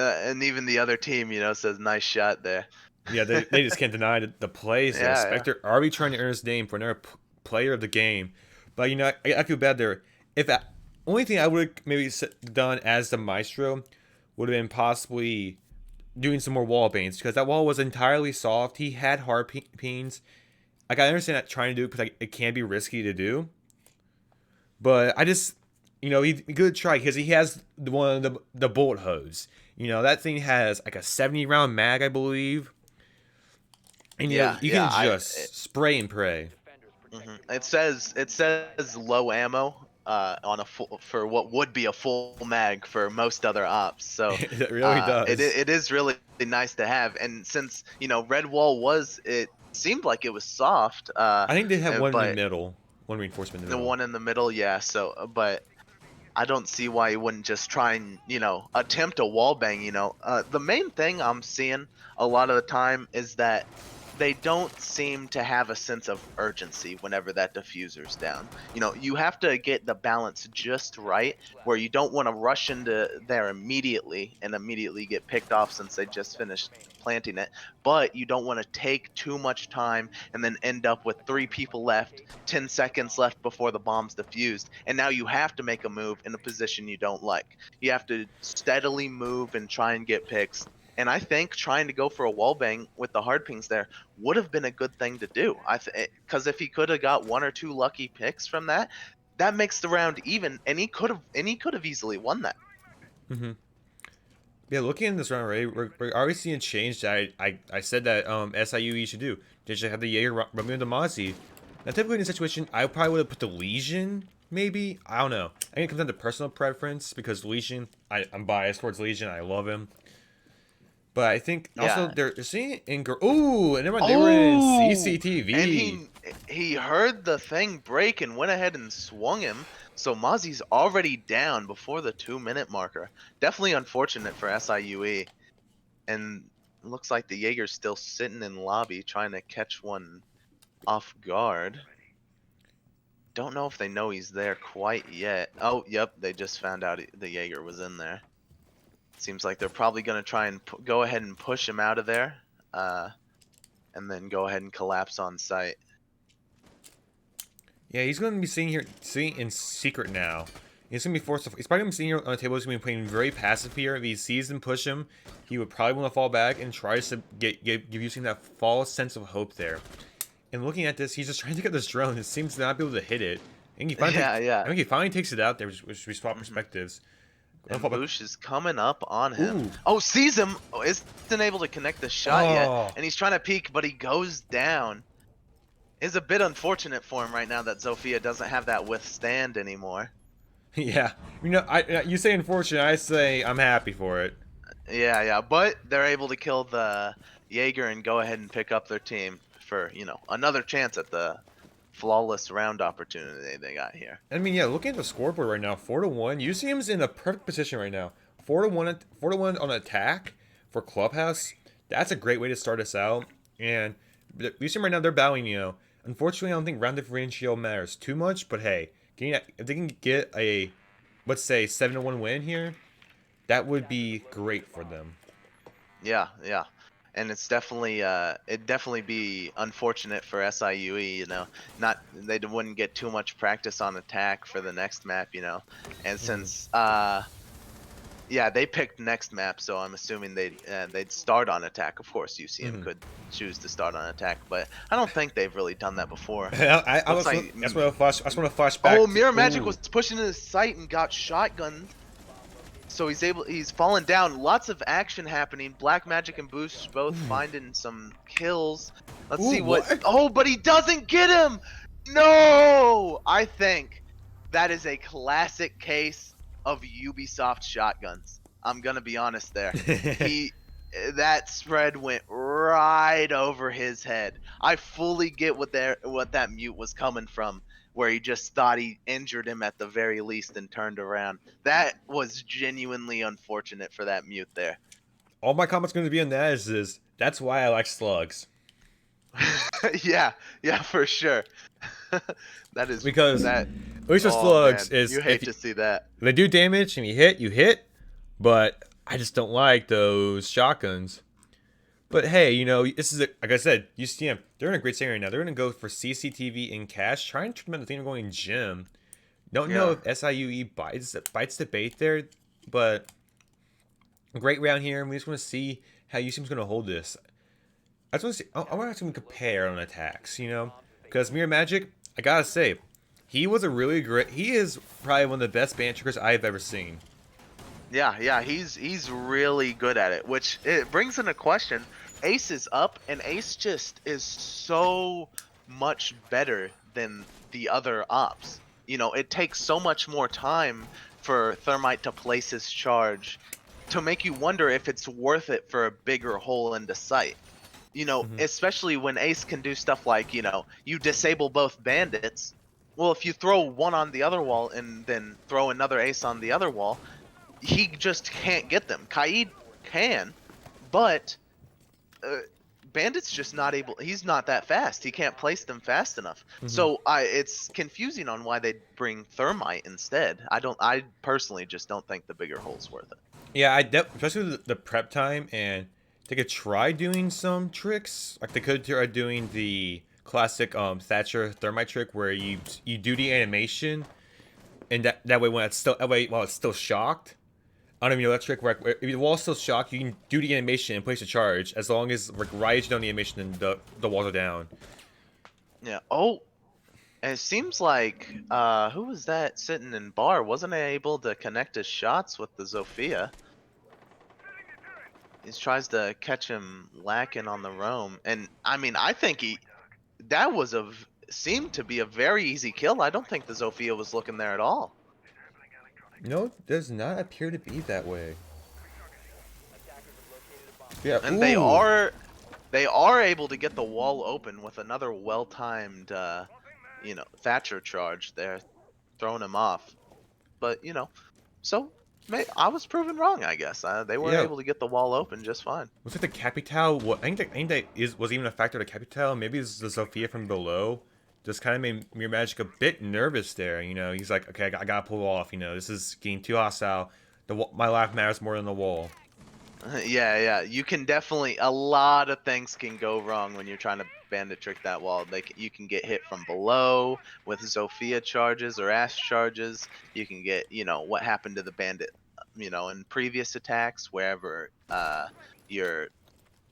the other team, says nice shot there. Yeah, they just can't deny the plays. Yeah, Spectre already trying to earn his name for another player of the game. But I feel bad there. Only thing I would have maybe done as the Maestro would have been possibly doing some more wall banes, because that wall was entirely soft. He had hard peens. I understand that trying to do it because it can be risky to do. But I just, he good try, because he has one of the bullet hose. That thing has like a 70 round mag, I believe. And you can just spray and pray. It says low ammo on a full for what would be a full mag for most other ops. So It really does. it is really nice to have. And since Red Wall it seemed like it was soft, I think they have one in the but middle, one reinforcement in the the middle. one in the middle, yeah. So but I don't see why you wouldn't just try and attempt a wall bang. The main thing I'm seeing a lot of the time is that they don't seem to have a sense of urgency whenever that diffuser's down. You have to get the balance just right where you don't want to rush into there immediately and immediately get picked off since they just finished planting it, but you don't want to take too much time and then end up with 3 people left, 10 seconds left before the bomb's defused, and now you have to make a move in a position you don't like. You have to steadily move and try and get picks. And I think trying to go for a wall bang with the hard pings there would have been a good thing to do. Because if he could have got 1 or 2 lucky picks from that, that makes the round even, and he could have easily won that. hmm Yeah, looking at this round, right, we're already seeing a change that I said that SIUE should do. They should have the Jaeger rubbing into Mozzie. Now, typically in this situation, I probably would have put the Legion, maybe. I don't know. I think it comes down to personal preference because Legion, I'm biased towards Legion. I love him. But I think also Yeah. they're seeing it in. Ooh, and they were in CCTV. And he heard the thing break and went ahead and swung him. So Mozzie's already down before the 2-minute marker. Definitely unfortunate for SIUE. And it looks like the Jaeger's still sitting in lobby trying to catch one off guard. Don't know if they know he's there quite yet. Oh, yep, they just found out the Jaeger was in there. Seems like they're probably going to try and go ahead and push him out of there. And then go ahead and collapse on site. Yeah, he's going to be sitting in secret now. He's going to be forced to. He's probably going to be sitting here on the table. He's going to be playing very passive here. If he sees them push him, he would probably want to fall back and try to give using that false sense of hope there. And looking at this, he's just trying to get this drone. It seems to not be able to hit it. And he finally I think he finally takes it out there, which we swap perspectives. And Boosh is coming up on him. Ooh. Oh, sees him. Oh, isn't able to connect the shot yet. And he's trying to peek, but he goes down. It's a bit unfortunate for him right now that Zofia doesn't have that withstand anymore. Yeah. You say unfortunate, I say I'm happy for it. Yeah. But they're able to kill the Jaeger and go ahead and pick up their team for, another chance at the flawless round opportunity they got here. I mean, yeah, looking at the scoreboard right now, 4-1. UCM's in a perfect position right now. 4-1 on attack for Clubhouse. That's a great way to start us out. And UCM right now, they're battling, Unfortunately, I don't think round differential matters too much, but hey, if they can get a, let's say, 7-1 win here, that would be great for them. Yeah. And it's definitely it'd definitely be unfortunate for SIUE, they wouldn't get too much practice on attack for the next map, and since they picked next map, so I'm assuming they'd start on attack. Of course, UCM could choose to start on attack, but I don't think they've really done that before. I just want to flash back. Oh, Mirror Magic was pushing into the site and got shotgunned. So he's fallen down. Lots of action happening. Black Magic and Boost both finding some kills. Let's see what. Oh, but he doesn't get him. No, I think that is a classic case of Ubisoft shotguns. I'm gonna be honest there. That spread went right over his head. I fully get what that mute was coming from, where he just thought he injured him at the very least and turned around. That was genuinely unfortunate for that mute there. All my comments going to be on that is that's why I like slugs. yeah, for sure. That is because that. At least with slugs man, is you hate to see that. They do damage and you hit, but I just don't like those shotguns. But hey, this is like I said, UCM, they're in a great scenario right now. They're gonna go for CCTV and cash, trying to turn the thing going gym. Don't know if SIUE bites the bait there, but great round here, and we just want to see how UCM's gonna hold this. I just want to see. I want to see them compare on attacks, because Mirror Magic, I gotta say, he is probably one of the best ban triggers I've ever seen. Yeah, he's really good at it, which it brings in a question. Ace is up, and Ace just is so much better than the other ops. You know, it takes so much more time for Thermite to place his charge to make you wonder if it's worth it for a bigger hole into sight. You know, especially when Ace can do stuff like, you know, you disable both bandits. Well, if you throw one on the other wall and then throw another Ace on the other wall, he just can't get them. Kaid can, but Bandit's just not able. He's not that fast. He can't place them fast enough. So it's confusing on why they bring Thermite instead. I personally just don't think the bigger hole's worth it. Yeah, especially the prep time, and they could try doing some tricks. Like they could try doing the classic Thatcher Thermite trick where you do the animation, and that way when it's still while it's still shocked. I don't even know that trick where if the wall's still shocked, you can do the animation and place a charge as long as like right as you done the animation and the walls are down. Yeah. Oh, and it seems like who was that sitting in bar? Wasn't able to connect his shots with the Zofia. He tries to catch him lacking on the roam, and I mean, I think that was seemed to be a very easy kill. I don't think the Zofia was looking there at all. No, it does not appear to be that way. Yeah, and ooh. they are able to get the wall open with another well-timed, you know, Thatcher charge there, throwing him off. But you know, so I was proven wrong, I guess. They were able to get the wall open just fine. Was it the Capital? I think that was even a factor to Capital. Maybe it's the Sophia from below. Just kind of made Mirror Magic a bit nervous there. You know, he's like, okay, I gotta pull off. You know, this is getting too hostile. My life matters more than the wall. Yeah. You can definitely, a lot of things can go wrong when you're trying to bandit trick that wall. You can get hit from below with Zofia charges or Ash charges. You can get, you know, what happened to the bandit, you know, in previous attacks, wherever your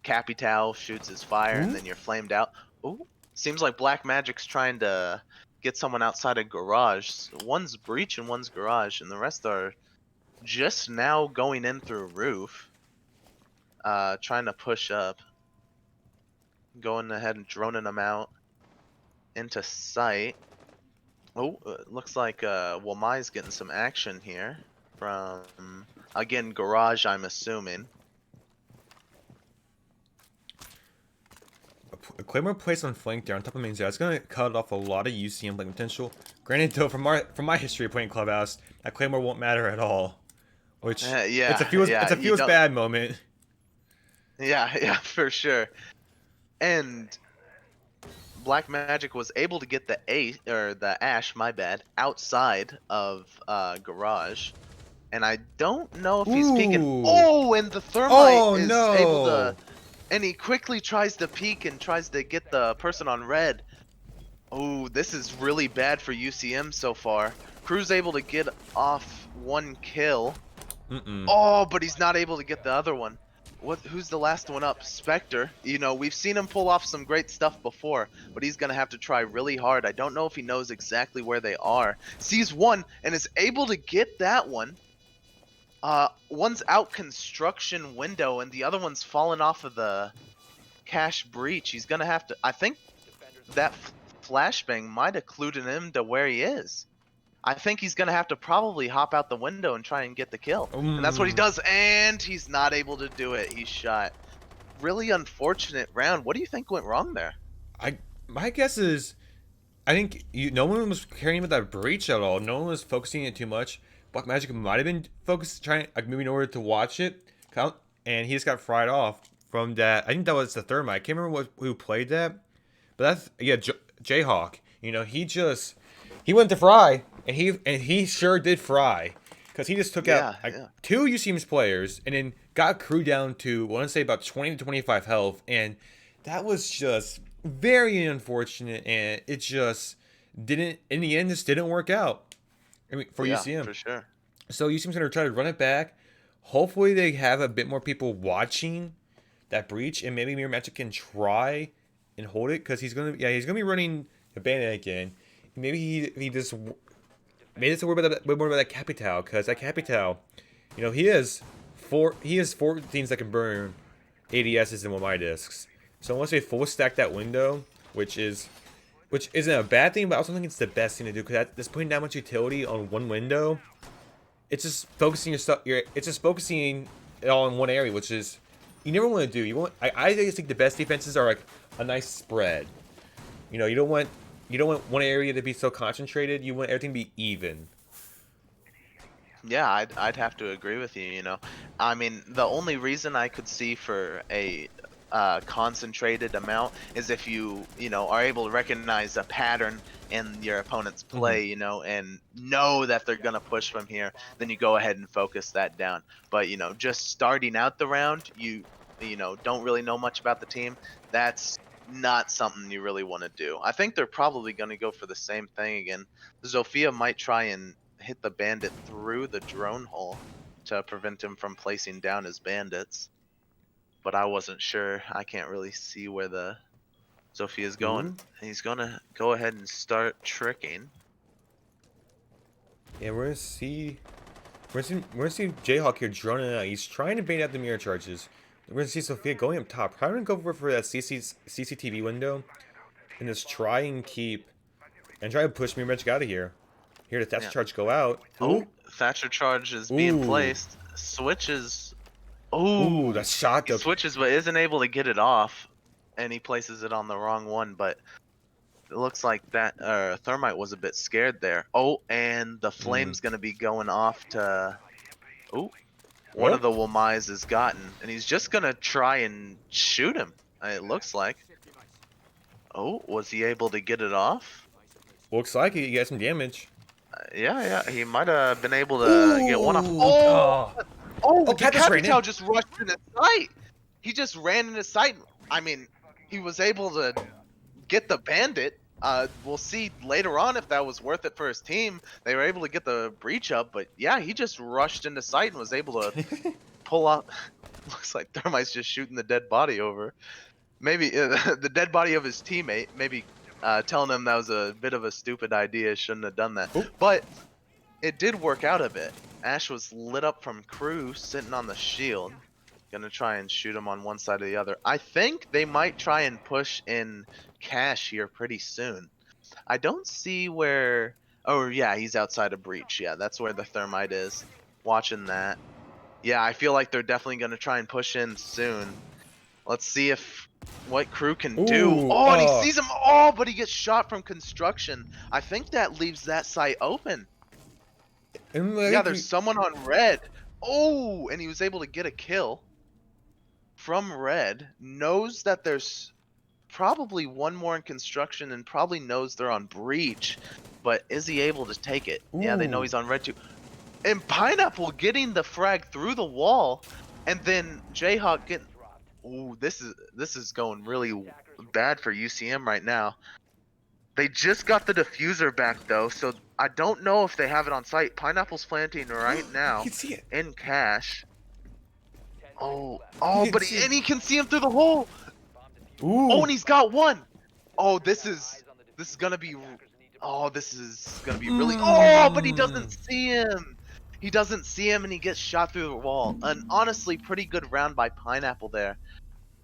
Capital shoots his fire and then you're flamed out. Ooh, seems like Black Magic's trying to get someone outside of garage. One's breach and one's garage, and the rest are just now going in through roof. Trying to push up. Going ahead and droning them out into sight. Oh, looks like Wamai's getting some action here from, again, garage, I'm assuming. A Claymore placed on flank there on top of main zone. It's gonna cut off a lot of UCM playing potential. Granted, though, from my history of playing Clubhouse, that Claymore won't matter at all. Which it's a feels bad moment. Yeah, for sure. And Black Magic was able to get the Ash, my bad, outside of garage, and I don't know if he's peeking. Oh, and the Thermite is able to, and he quickly tries to peek and tries to get the person on red. Oh, this is really bad for UCM so far. Crew's able to get off one kill. Oh, but he's not able to get the other one. Who's the last one up? Spectre. You know, we've seen him pull off some great stuff before, but he's going to have to try really hard. I don't know if he knows exactly where they are. Sees one and is able to get that one. One's out construction window and the other one's fallen off of the cache breach. He's going to have to... I think that flashbang might have clued him to where he is. I think he's going to have to probably hop out the window and try and get the kill. And that's what he does, and he's not able to do it. He's shot. Really unfortunate round. What do you think went wrong there? My guess is, I think no one was caring about that breach at all. No one was focusing it too much. Black Magic might have been focused, moving over to watch it, and he just got fried off from that. I think that was the Thermite. I can't remember who played that, but that's Jayhawk. You know, he went to fry, and he sure did fry, because he just took out two UCM's players, and then got crew down to, I want to say, about 20 to 25 health, and that was just very unfortunate, and it just didn't, in the end, this didn't work out. I mean, for UCM. For sure. So UCM's going to try to run it back. Hopefully they have a bit more people watching that breach, and maybe Mirror Magic can try and hold it, because he's gonna be running the bandit again. Maybe he just made us worry about that Capital, because that Capital, you know, he has four things that can burn ADSs and Wamai discs. So unless they full stack that window, which is which isn't a bad thing, but I also think it's the best thing to do because that's putting that much utility on one window. It's just focusing your stuff. It's just focusing it all in one area, which is you never want to do. You want. I just think the best defenses are like a nice spread. You know, you don't want one area to be so concentrated. You want everything to be even. Yeah, I'd have to agree with you. I mean, the only reason I could see for a concentrated amount is if you are able to recognize a pattern in your opponent's play, and know that they're gonna push from here. Then you go ahead and focus that down. But just starting out the round, you don't really know much about the team. That's not something you really want to do. I think they're probably gonna go for the same thing again. Zofia might try and hit the bandit through the drone hole to prevent him from placing down his bandits. But I wasn't sure. I can't really see where the Zofia is going. And he's gonna go ahead and start tricking. Yeah, we're gonna see Jayhawk here droning out. He's trying to bait out the mirror charges. We're gonna see Sophia going up top. Probably gonna go for that CCTV window and just try and try to push Mirror Magic out of here. Here the Thatcher charge go out. Oh, Thatcher charge is being placed. Switches. Ooh, that shot. He switches, but isn't able to get it off, and he places it on the wrong one. But it looks like that Thermite was a bit scared there. Oh, and the flame's gonna be going off to. Oh, one of the Wamais is gotten, and he's just gonna try and shoot him. It looks like. Oh, was he able to get it off? Looks like he got some damage. Yeah, he might have been able to get one off. The Capital just rushed into sight. He just ran into sight. I mean, he was able to get the bandit. We'll see later on if that was worth it for his team. They were able to get the breach up, but yeah, he just rushed into sight and was able to pull out. Looks like Thermite's just shooting the dead body over. Maybe the dead body of his teammate. Maybe telling him that was a bit of a stupid idea. Shouldn't have done that. But it did work out a bit. Ash was lit up from Crew sitting on the shield. Gonna try and shoot him on one side or the other. I think they might try and push in Cash here pretty soon. I don't see where... Oh, yeah, he's outside of Breach. Yeah, that's where the Thermite is. Watching that. Yeah, I feel like they're definitely gonna try and push in soon. Let's see what Crew can do. Oh, and he sees him. Oh, but he gets shot from construction. I think that leaves that site open. Yeah, there's someone on red. Oh, and he was able to get a kill from red. Knows that there's probably one more in construction and probably knows they're on breach. But is he able to take it? Yeah, they know he's on red too. And Pineapple getting the frag through the wall. And then Jayhawk getting... Ooh, this is going really bad for UCM right now. They just got the diffuser back though, so I don't know if they have it on site. Pineapple's planting right now in Cash. But he can see him through the hole. Ooh. Oh, and he's got one. Oh, this is gonna be. Oh, this is gonna be really. Oh, but he doesn't see him. He doesn't see him, and he gets shot through the wall. An honestly pretty good round by Pineapple there.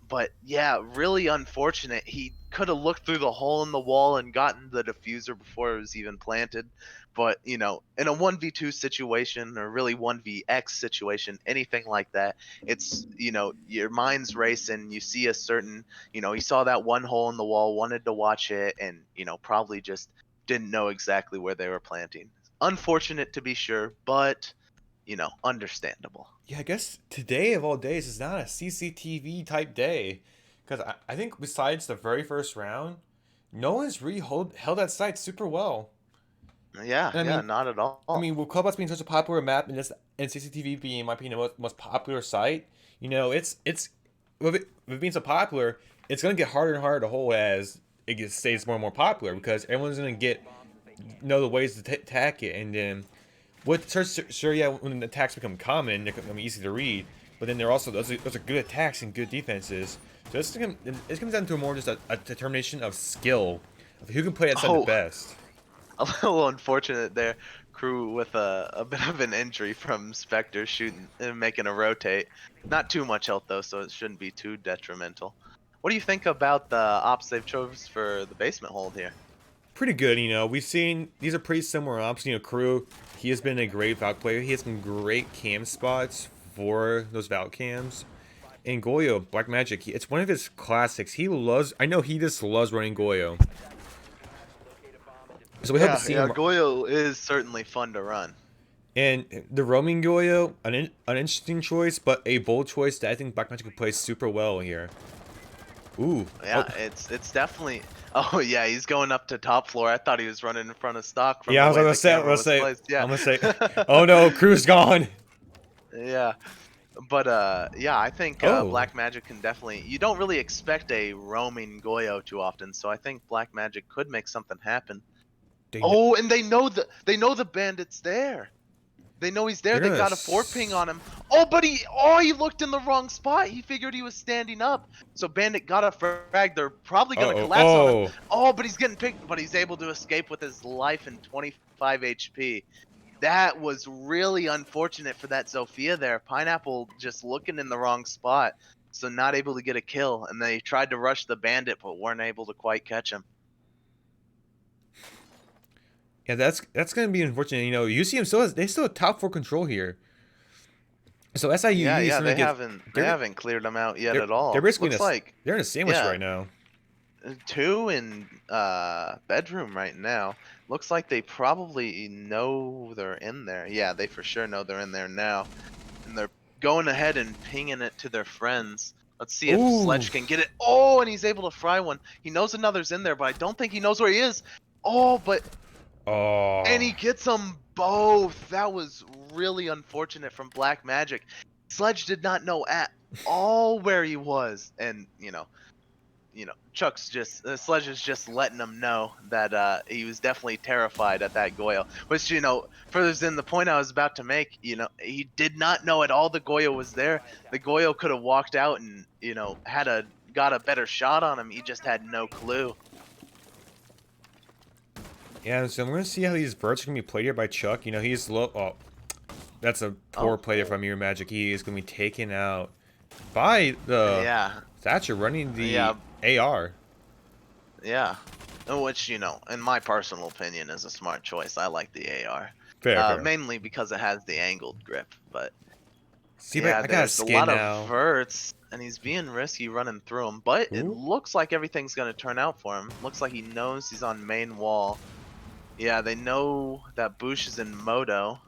But yeah, really unfortunate. He could have looked through the hole in the wall and gotten the diffuser before it was even planted. But, in a 1v2 situation, or really 1vx situation, anything like that, it's, your mind's racing. You see a certain, he saw that one hole in the wall, wanted to watch it, and, probably just didn't know exactly where they were planting. Unfortunate to be sure, but, understandable. Yeah, I guess today of all days is not a CCTV type day. Because I think besides the very first round, no one's really held that site super well. Yeah, not at all. I mean, with Clubhouse being such a popular map and CCTV being, in my opinion, the most popular site, it's with it being so popular, it's going to get harder and harder to hold as it stays more and more popular because everyone's going to know the ways to attack it. And then when the attacks become common, they're going to be easy to read. But then those are good attacks and good defenses. So it comes down to more just a determination of skill, of who can play that side the best. A little unfortunate there. Crew with a bit of an injury from Spectre shooting and making a rotate. Not too much health though, so it shouldn't be too detrimental. What do you think about the ops they've chose for the basement hold here? pretty good. We've seen these are pretty similar ops. Crew, he has been a great Valk player. He has some great cam spots for those Valk cams. And Goyo, Black Magic, it's one of his classics. I know he just loves running Goyo. So we hope to see him. Goyo is certainly fun to run. And the roaming Goyo, an interesting choice, but a bold choice that I think Black Magic could play super well here. Ooh. Yeah, it's definitely. Oh yeah, he's going up to top floor. I thought he was running in front of stock. Yeah, I was gonna say. Oh no, Crew's gone. Yeah, but yeah, I think Black Magic can definitely. You don't really expect a roaming Goyo too often, so I think Black Magic could make something happen. And they know the bandit's there. They know he's there. They got a 4 ping on him. But he looked in the wrong spot. He figured he was standing up. So Bandit got a frag. They're probably gonna collapse on him. But he's getting picked. But he's able to escape with his life and 25 HP. That was really unfortunate for that Zofia there. Pineapple just looking in the wrong spot, so not able to get a kill. And they tried to rush the Bandit, but weren't able to quite catch him. Yeah, that's going to be unfortunate. UCM still have top 4 control here. So SIUE they haven't cleared them out yet at all. They're basically they're in a sandwich right now. 2 in bedroom right now. Looks like they probably know they're in there. Yeah, they for sure know they're in there now, and they're going ahead and pinging it to their friends. Let's see if Sledge can get it. And he's able to fry one. He knows another's in there, but I don't think he knows where he is. And he gets them both. That was really unfortunate from Black Magic. Sledge did not know at all where he was, and Sledge is just letting him know that he was definitely terrified at that Goyo. Which furthers in the point I was about to make. He did not know at all the Goyo was there. The Goyo could have walked out and got a better shot on him. He just had no clue. Yeah, so I'm going to see how these verts are going to be played here by Chuck. He's low. That's a poor play from Your Magic. He is going to be taken out by the Thatcher running the AR. Yeah, which, in my personal opinion, is a smart choice. I like the AR. Fair. Mainly because it has the angled grip. But see, I got a lot of verts, and he's being risky running through them. But it looks like everything's going to turn out for him. Looks like he knows he's on main wall. Yeah, they know that Bush is in Moto.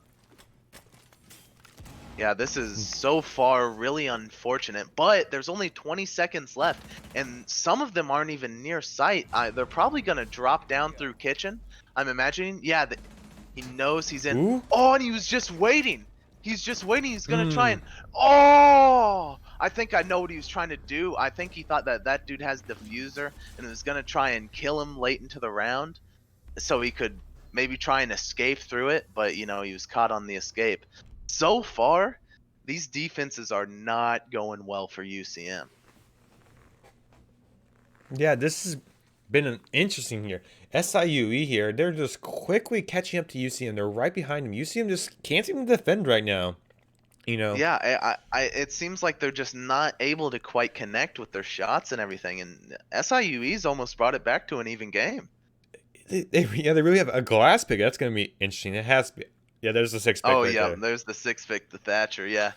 Yeah, this is so far really unfortunate, but there's only 20 seconds left, and some of them aren't even near sight. They're probably going to drop down through kitchen, I'm imagining. Yeah, he knows he's in. And he was just waiting. He's just waiting. He's going to try and... I think I know what he was trying to do. I think he thought that dude has diffuser and was going to try and kill him late into the round, so he could maybe try and escape through it, but he was caught on the escape. So far, these defenses are not going well for UCM. Yeah, this has been an interesting year. SIUE here, they're just quickly catching up to UCM. They're right behind them. UCM just can't even defend right now. Yeah, it seems like they're just not able to quite connect with their shots and everything, and SIUE's almost brought it back to an even game. They really have a glass pick. That's going to be interesting. It has to be. Yeah, there's the 6 pick. There's the 6 pick, the Thatcher. Yeah.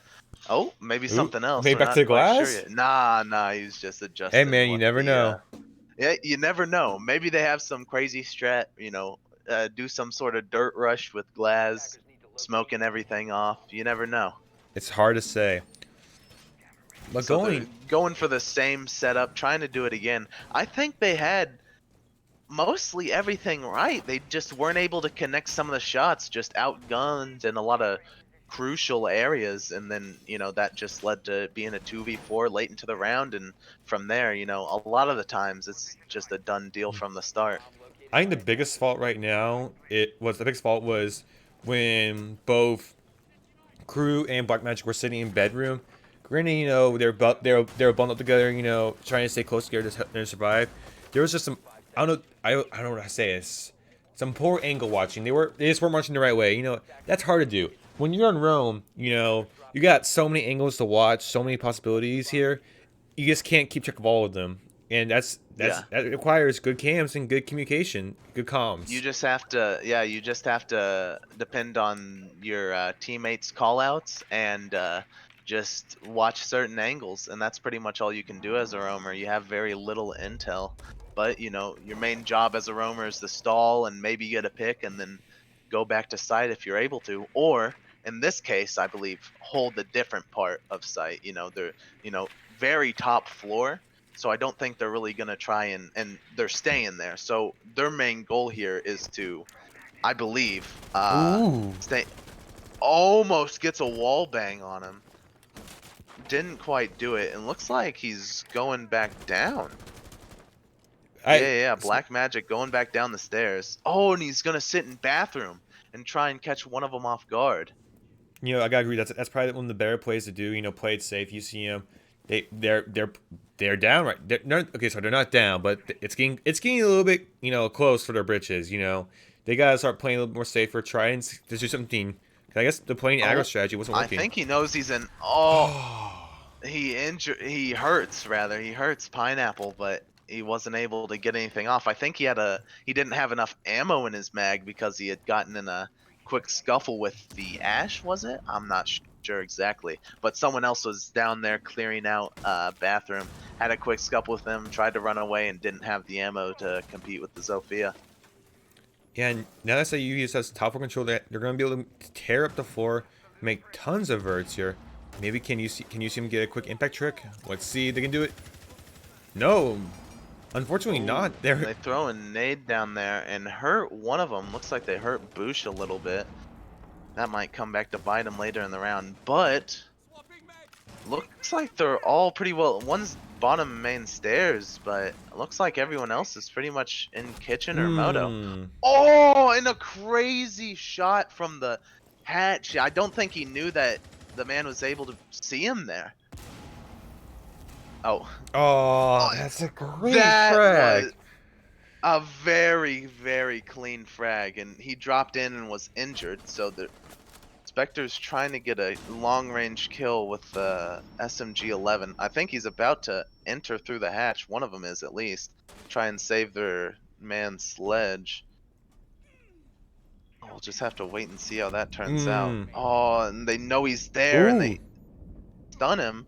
Maybe something else. Maybe back to the glass? Sure nah, he's just adjusting. Hey man, you never know. Yeah, you never know. Maybe they have some crazy strat. Do some sort of dirt rush with glass, smoking everything off. You never know. It's hard to say. But going for the same setup, trying to do it again. I think they had mostly everything right. They just weren't able to connect some of the shots, just outgunned in a lot of crucial areas, and then that just led to being a 2v4 late into the round, and from there a lot of the times it's just a done deal from the start. I think the biggest fault right now was when both Crew and Black Magic were sitting in bedroom. Granted, they were bundled together, trying to stay close together to survive. There was just some I don't know how to say this. Some poor angle watching. They just weren't marching the right way. That's hard to do. When you're on roam, you got so many angles to watch, so many possibilities here. You just can't keep track of all of them. and that Yeah. requires good cams and good communication, good comms. You just have to, yeah, you just have to depend on your teammates' callouts and just watch certain angles, and that's pretty much all you can do as a roamer. You have very little intel, but you know your main job as a roamer is to stall and maybe get a pick, and then go back to site if you're able to, or in this case, I believe hold a different part of site. You know, they're very top floor, so I don't think they're really gonna try and they're staying there. So their main goal here is to, I believe, Ooh. stay. Almost gets a wall bang on him. Didn't quite do it, and looks like he's going back down. Yeah, Black Magic going back down the stairs. Oh, and he's gonna sit in bathroom and try and catch one of them off guard. You know, I gotta agree. That's probably one of the better plays to do. You know, play it safe. UCM, they're down right. They're not, okay, so they're not down, but it's getting a little bit close for their britches. You know, they gotta start playing a little more safer. Try and just do something. I guess the playing aggro strategy wasn't I working. think he knows he's in. Oh, he hurts rather. He hurts Pineapple, but he wasn't able to get anything off. I think he didn't have enough ammo in his mag because he had gotten in a quick scuffle with the Ash, was it? I'm not sure exactly, but someone else was down there clearing out bathroom, had a quick scuffle with him, tried to run away, and didn't have the ammo to compete with the Zofia. Yeah, and now that SIUE has top 4 control, they're going to be able to tear up the floor, make tons of verts here. Maybe can you see him get a quick impact trick? Let's see if they can do it. No, unfortunately not. They throw a nade down there and hurt one of them. Looks like they hurt Boosh a little bit. That might come back to bite him later in the round, but looks like they're all pretty well. One's bottom main stairs, but it looks like everyone else is pretty much in kitchen or moto. Oh, and a crazy shot from the hatch. I don't think he knew that the man was able to see him there. Oh, that's a great frag. Was a very, very clean frag, and he dropped in and was injured, so the Spectre's trying to get a long-range kill with the SMG-11. I think he's about to enter through the hatch. One of them is, at least. Try and save their man's sledge. We'll just have to wait and see how that turns out. Oh, and they know he's there, and they stun him.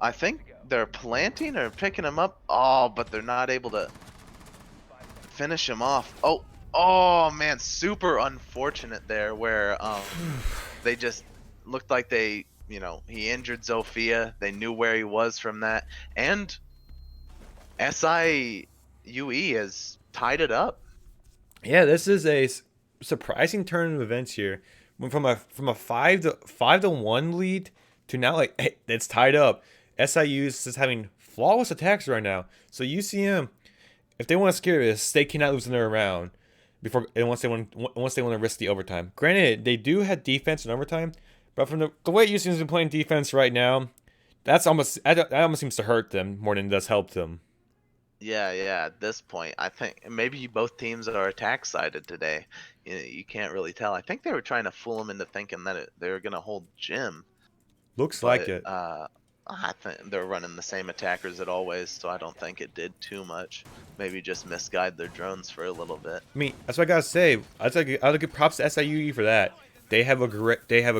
I think they're planting or picking him up. Oh, but they're not able to finish him off. Oh man, super unfortunate there where they just looked like he injured Zofia. They knew where he was from that, and SIUE has tied it up. Yeah, this is a surprising turn of events here. Went from a 5-1 lead to now hey, it's tied up. SIU is just having flawless attacks right now. So UCM, if they want to scare this, they cannot lose another round once they want to risk the overtime. Granted, they do have defense in overtime, but from the way UCM's been playing defense right now, that almost seems to hurt them more than it does help them. Yeah, at this point, I think maybe both teams are attack sided today. You can't really tell. I think they were trying to fool them into thinking that they were going to hold Jim. Looks like it. I think they're running the same attackers as always, so I don't think it did too much. Maybe just misguide their drones for a little bit. I mean, that's what I gotta say. I'll give props to SIUE for that. They have a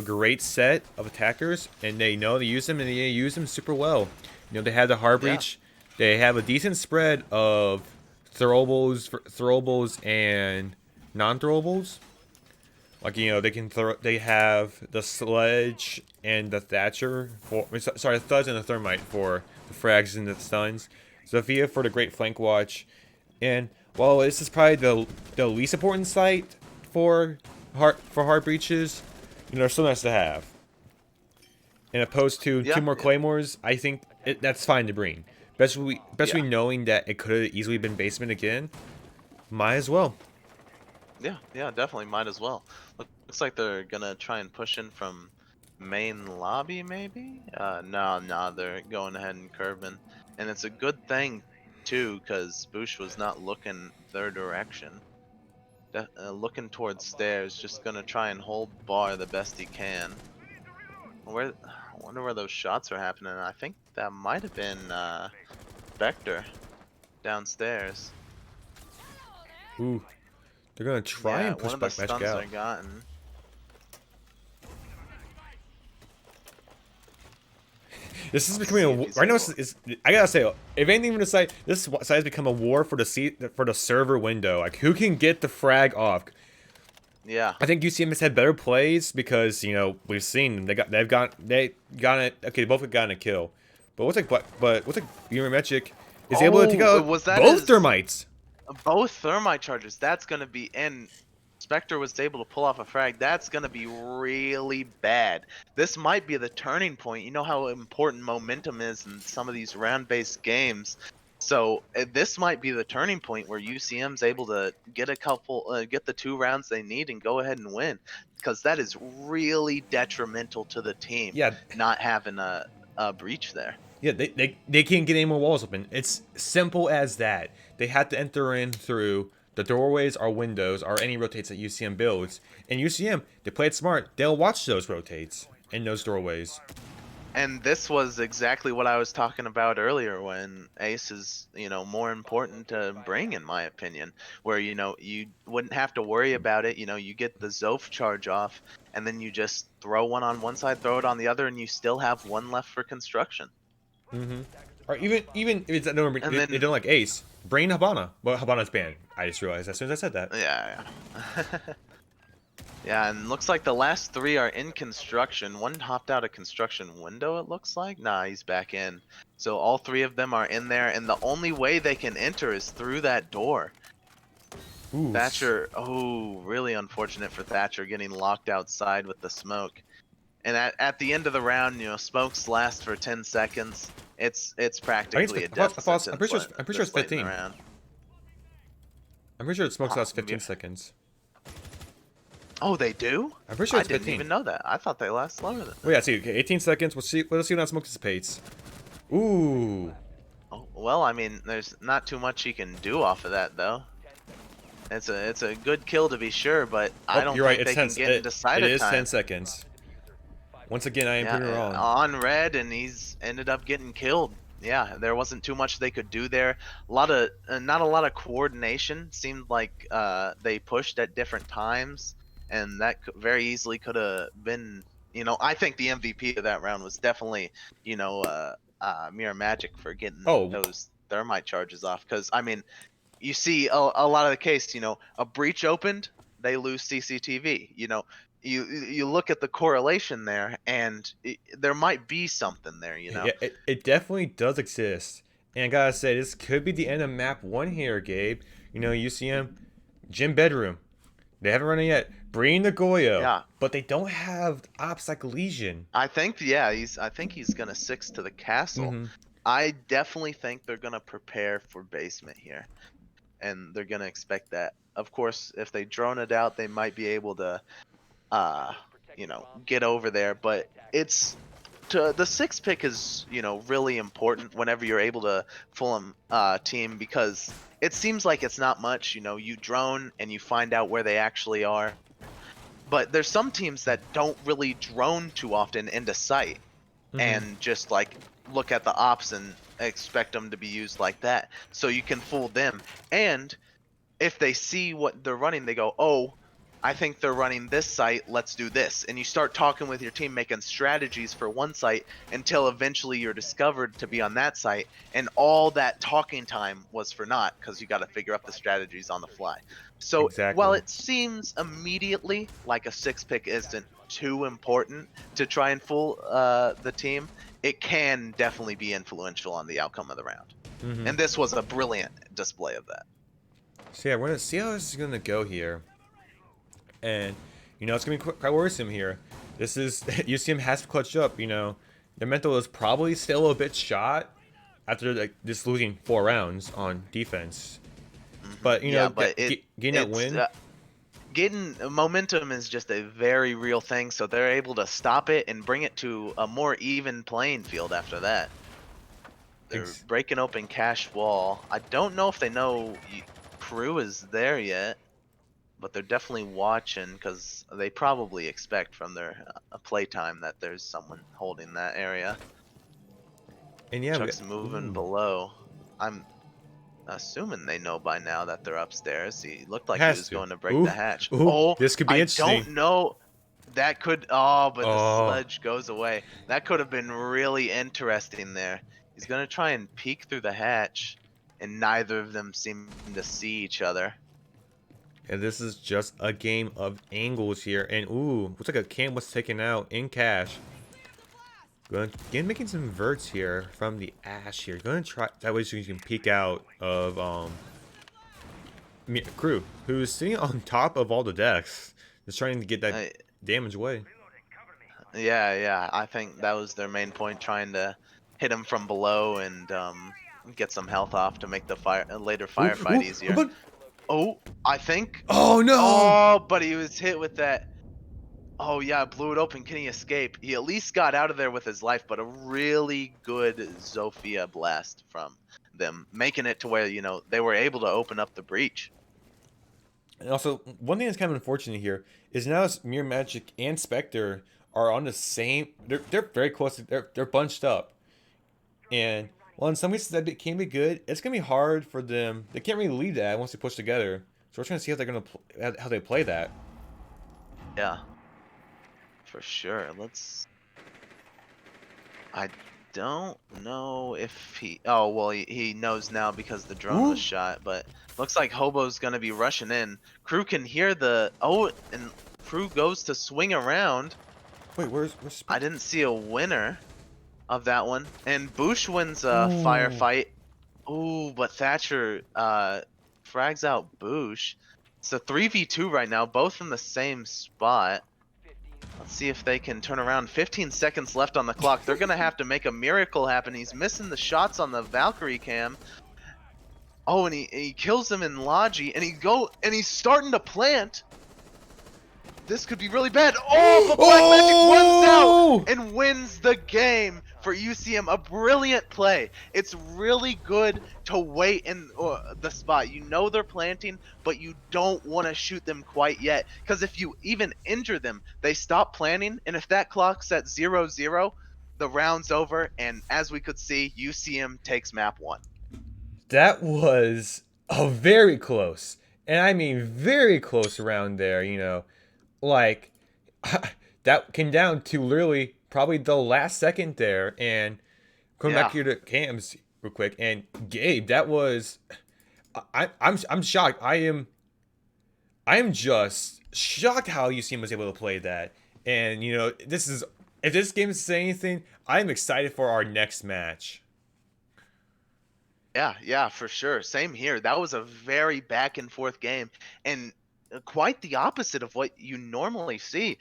great set of attackers, and they know to use them, and they use them super well. They have the hard breach. Yeah. They have a decent spread of throwables and non-throwables. Like they have the sledge and the Thatcher the thuds and the Thermite for the frags and the stuns. Zofia for the great flank watch. And while this is probably the least important site for hard breaches, they're still nice to have. And opposed to two more claymores, I think that's fine to bring. Especially knowing that it could have easily been basement again. Might as well. Yeah, definitely might as well. Looks like they're gonna try and push in from main lobby, maybe? No, they're going ahead and curving. And it's a good thing, too, because Boosh was not looking their direction. Looking towards stairs, just gonna try and hold bar the best he can. I wonder where those shots are happening. I think that might have been Vector. downstairs. Ooh, they're gonna try and push one of the back Magic stuns out. are gotten. This is becoming a Let's see if right now. he's I gotta say, if anything from the site, this site has become a war for the server window. Like, who can get the frag off? Yeah. I think UCM has had better plays because we've seen they got it. Okay, both have gotten a kill, but what's Magic is able to take out was that both his- Thermites. Both Thermite charges. That's gonna be, and Spectre was able to pull off a frag. That's gonna be really bad. This might be the turning point. You know how important momentum is in some of these round-based games. So this might be the turning point where UCM's able to get get the 2 rounds they need and go ahead and win, because that is really detrimental to the team. Yeah. Not having a breach there. Yeah, they can't get any more walls open. It's simple as that. They have to enter in through the doorways or windows or any rotates that UCM builds. And UCM, they play it smart. They'll watch those rotates in those doorways. And this was exactly what I was talking about earlier, when Ace is, more important to bring, in my opinion, where, you wouldn't have to worry about it. You get the Zoph charge off, and then you just throw one on one side, throw it on the other, and you still have one left for construction. Mm-hmm. Or even if it's no, And they don't like Ace, bring Habana. Well, Habana's banned. I just realized as soon as I said that. Yeah. Yeah, and looks like the last 3 are in construction. One hopped out of construction window, it looks like. Nah, he's back in. So all 3 of them are in there, and the only way they can enter is through that door. Ooh. Thatcher, really unfortunate for Thatcher, getting locked outside with the smoke. And at the end of the round, smokes last for 10 seconds. It's practically a deficit. I'm pretty sure it's 15. Round. I'm pretty sure it smokes lasts 15 seconds. Oh, they do? I'm pretty sure it's I 15. didn't even know that. I thought they last longer than that. Well, yeah, see, okay, 18 seconds. Let's see what smoke dissipates. Ooh. Oh, well, I mean, there's not too much he can do off of that, though. It's a good kill to be sure, but I don't think they can get into side It is time. 10 seconds. Once again, I am pretty wrong. On red, and he's ended up getting killed. Yeah, there wasn't too much they could do there. Not a lot of coordination. Seemed like they pushed at different times, and that very easily could have been. I think the MVP of that round was definitely, Mirror Magic for getting those Thermite charges off. Because I mean, you see a lot of the case. A breach opened, they lose CCTV. You look at the correlation there, and there might be something there. Yeah, it definitely does exist. And I gotta say, this could be the end of map 1 here, Gabe. UCM, gym bedroom. They haven't run it yet. Bring the Goyo. Yeah. But they don't have ops like Legion. I think he's gonna 6 to the castle. Mm-hmm. I definitely think they're gonna prepare for basement here, and they're gonna expect that. Of course, if they drone it out, they might be able to, get over there. But the 6 pick is, really important whenever you're able to full team, because it seems like it's not much. You drone and you find out where they actually are. But there's some teams that don't really drone too often into sight, and just like look at the ops and expect them to be used like that. So you can fool them. And if they see what they're running, they go, oh, I think they're running this site, let's do this. And you start talking with your team, making strategies for one site, until eventually you're discovered to be on that site. And all that talking time was for naught, because you got to figure out the strategies on the fly. So while it seems immediately like a 6 pick isn't too important to try and fool the team, it can definitely be influential on the outcome of the round. And this was a brilliant display of that. So yeah, we're going to see how this is going to go here. And, it's going to be quite worrisome here. This is, UCM has to clutch up, Their mental is probably still a bit shot after just losing 4 rounds on defense. But, getting that win. Getting momentum is just a very real thing, so they're able to stop it and bring it to a more even playing field after that. They're breaking open cash wall. I don't know if they know crew is there yet, but they're definitely watching, because they probably expect from their playtime that there's someone holding that area. And yeah, Chuck's moving below. assuming they know by now that they're upstairs. He looked like he Has was to. going to break Ooh, the hatch. ooh, Oh, this could be I interesting. don't know. That could. Oh, but the Oh, sledge goes away. That could have been really interesting there. He's gonna try and peek through the hatch, and neither of them seem to see each other. and this is just a game of angles here. And ooh, looks like a cam was taken out in cash. Going again, making some verts here from the ash here. Going to try that way so you can peek out of crew who's sitting on top of all the decks, just trying to get that I, damage away. yeah. I think that was their main point, trying to hit him from below and get some health off to make the later Ooh, firefight ooh, easier. but Oh, I think. oh no! Oh, but he was hit with that. Oh yeah, blew it open. Can he escape? He at least got out of there with his life, but a really good Zofia blast from them, making it to where, they were able to open up the breach. And also, one thing that's kind of unfortunate here is now Mirror Magic and Spectre are on the same. They're very close. They're bunched up, and well, in some cases that can be good. It's gonna be hard for them. They can't really lead that once they push together. So we're trying to see how they're how they play that. Yeah, for sure. I don't know if he. Oh well, he knows now because the drone Ooh. was shot. But looks like Hobo's gonna be rushing in. Crew can hear the. Oh, and Crew goes to swing around. Wait, where's I Spectre? didn't see a winner of that one. And Bush wins a Ooh. firefight. Ooh, but Thatcher frags out Bush. It's a 3v2 right now, both in the same spot. Let's see if they can turn around. 15 seconds left on the clock. They're going to have to make a miracle happen. He's missing the shots on the Valkyrie cam. Oh, and he kills him in Logi, and he's starting to plant. This could be really bad. Oh, but Black Magic runs out and wins the game for UCM. A brilliant play. It's really good to wait in the spot. You know they're planting, but you don't want to shoot them quite yet. Because if you even injure them, they stop planting. And if that clock's at 0-0, the round's over. And as we could see, UCM takes map 1. That was a very close, and I mean very close around there. You know, like that came down to literally probably the last second there. And coming back Yeah. here to Cams real quick, and Gabe, that was I'm shocked. I am just shocked how UCM was able to play that. And you know, this is if this game is saying anything, I'm excited for our next match. Yeah, for sure. Same here. That was a very back and forth game, and quite the opposite of what you normally see.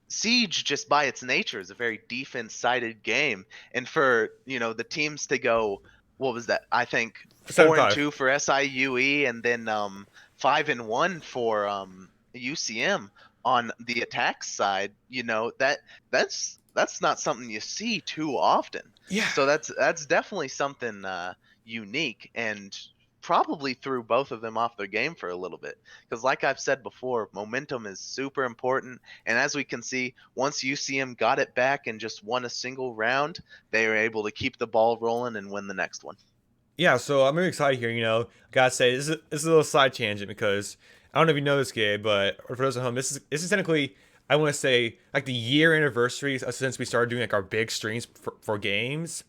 Siege, just by its nature, is a very defense-sided game, and for the teams to go, what was that? I think 7-5. 4-2 for SIUE, and then 5-1 for UCM on the attack side. That's not something you see too often. Yeah. So that's definitely something unique, and probably threw both of them off their game for a little bit. Because like I've said before, momentum is super important. And as we can see, once UCM got it back and just won a single round, they were able to keep the ball rolling and win the next one. Yeah, so I'm really excited here. You know, gotta say this is a little side tangent because I don't know if you know this, Gabe, but for those at home, this is technically I want to say like the year anniversary since we started doing like our big streams for games,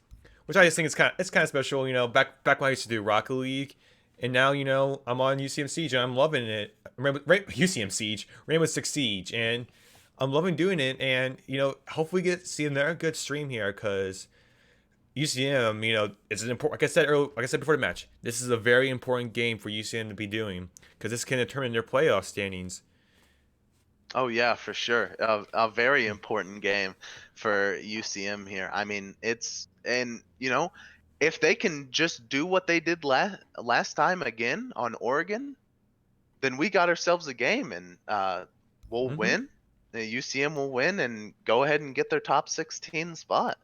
which I just think it's kind of special. You know, back when I used to do Rocket League, and now you know I'm on UCM Siege and I'm loving it. UCM Siege, Rainbow Six Siege, and I'm loving doing it. And you know, hopefully see another good stream here because UCM, you know, it's an important. Like I said before the match, this is a very important game for UCM to be doing because this can determine their playoff standings. Oh yeah, for sure. A very important game for UCM here. I mean, if they can just do what they did last time again on Oregon, then we got ourselves a game, and we'll win. The UCM will win and go ahead and get their top 16 spot.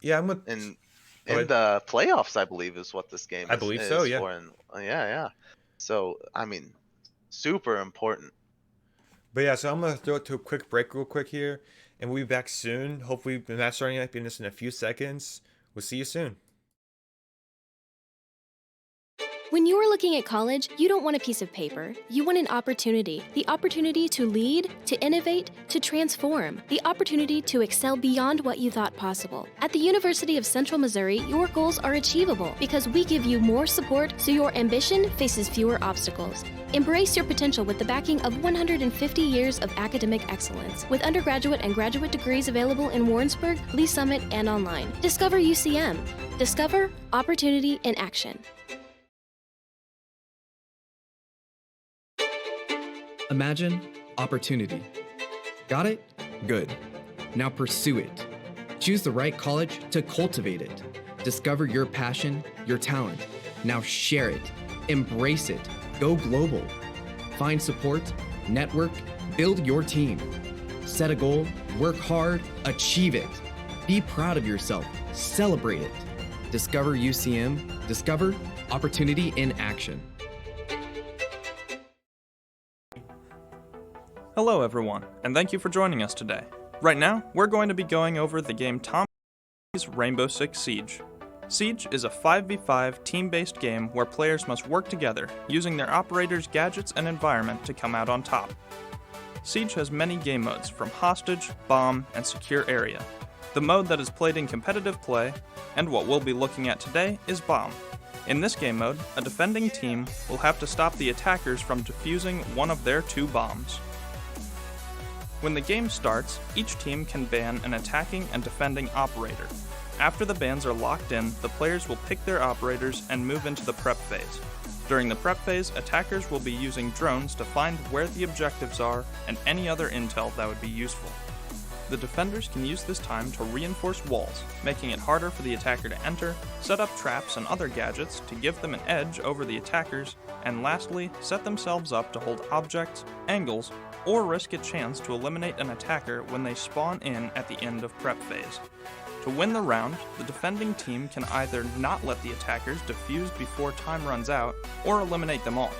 Yeah, I'm with. And Go in ahead. the playoffs, I believe is what this game I is, believe so. is Yeah. for. And yeah. So I mean, super important. But yeah, so I'm gonna throw it to a quick break real quick here, and we'll be back soon. Hopefully, the match starting up in just in a few seconds. We'll see you soon. When you are looking at college, you don't want a piece of paper. You want an opportunity. The opportunity to lead, to innovate, to transform. The opportunity to excel beyond what you thought possible. At the University of Central Missouri, your goals are achievable because we give you more support so your ambition faces fewer obstacles. Embrace your potential with the backing of 150 years of academic excellence, with undergraduate and graduate degrees available in Warrensburg, Lee Summit, and online. Discover UCM. Discover opportunity in action. Imagine opportunity. Got it? Good. Now pursue it. Choose the right college to cultivate it. Discover your passion, your talent. Now share it. Embrace it. Go global. Find support, network, build your team. Set a goal, work hard, achieve it. Be proud of yourself. Celebrate it. Discover UCM. Discover opportunity in action. Hello everyone, and thank you for joining us today. Right now, we're going to be going over the game Tom Clancy's Rainbow Six Siege. Siege is a 5v5 team-based game where players must work together, using their operators' gadgets and environment to come out on top. Siege has many game modes, from hostage, bomb, and secure area. The mode that is played in competitive play, and what we'll be looking at today, is bomb. In this game mode, a defending team will have to stop the attackers from defusing one of their 2 bombs. When the game starts, each team can ban an attacking and defending operator. After the bans are locked in, the players will pick their operators and move into the prep phase. During the prep phase, attackers will be using drones to find where the objectives are and any other intel that would be useful. The defenders can use this time to reinforce walls, making it harder for the attacker to enter, set up traps and other gadgets to give them an edge over the attackers, and lastly, set themselves up to hold objects, angles, or risk a chance to eliminate an attacker when they spawn in at the end of prep phase. To win the round, the defending team can either not let the attackers defuse before time runs out, or eliminate them all.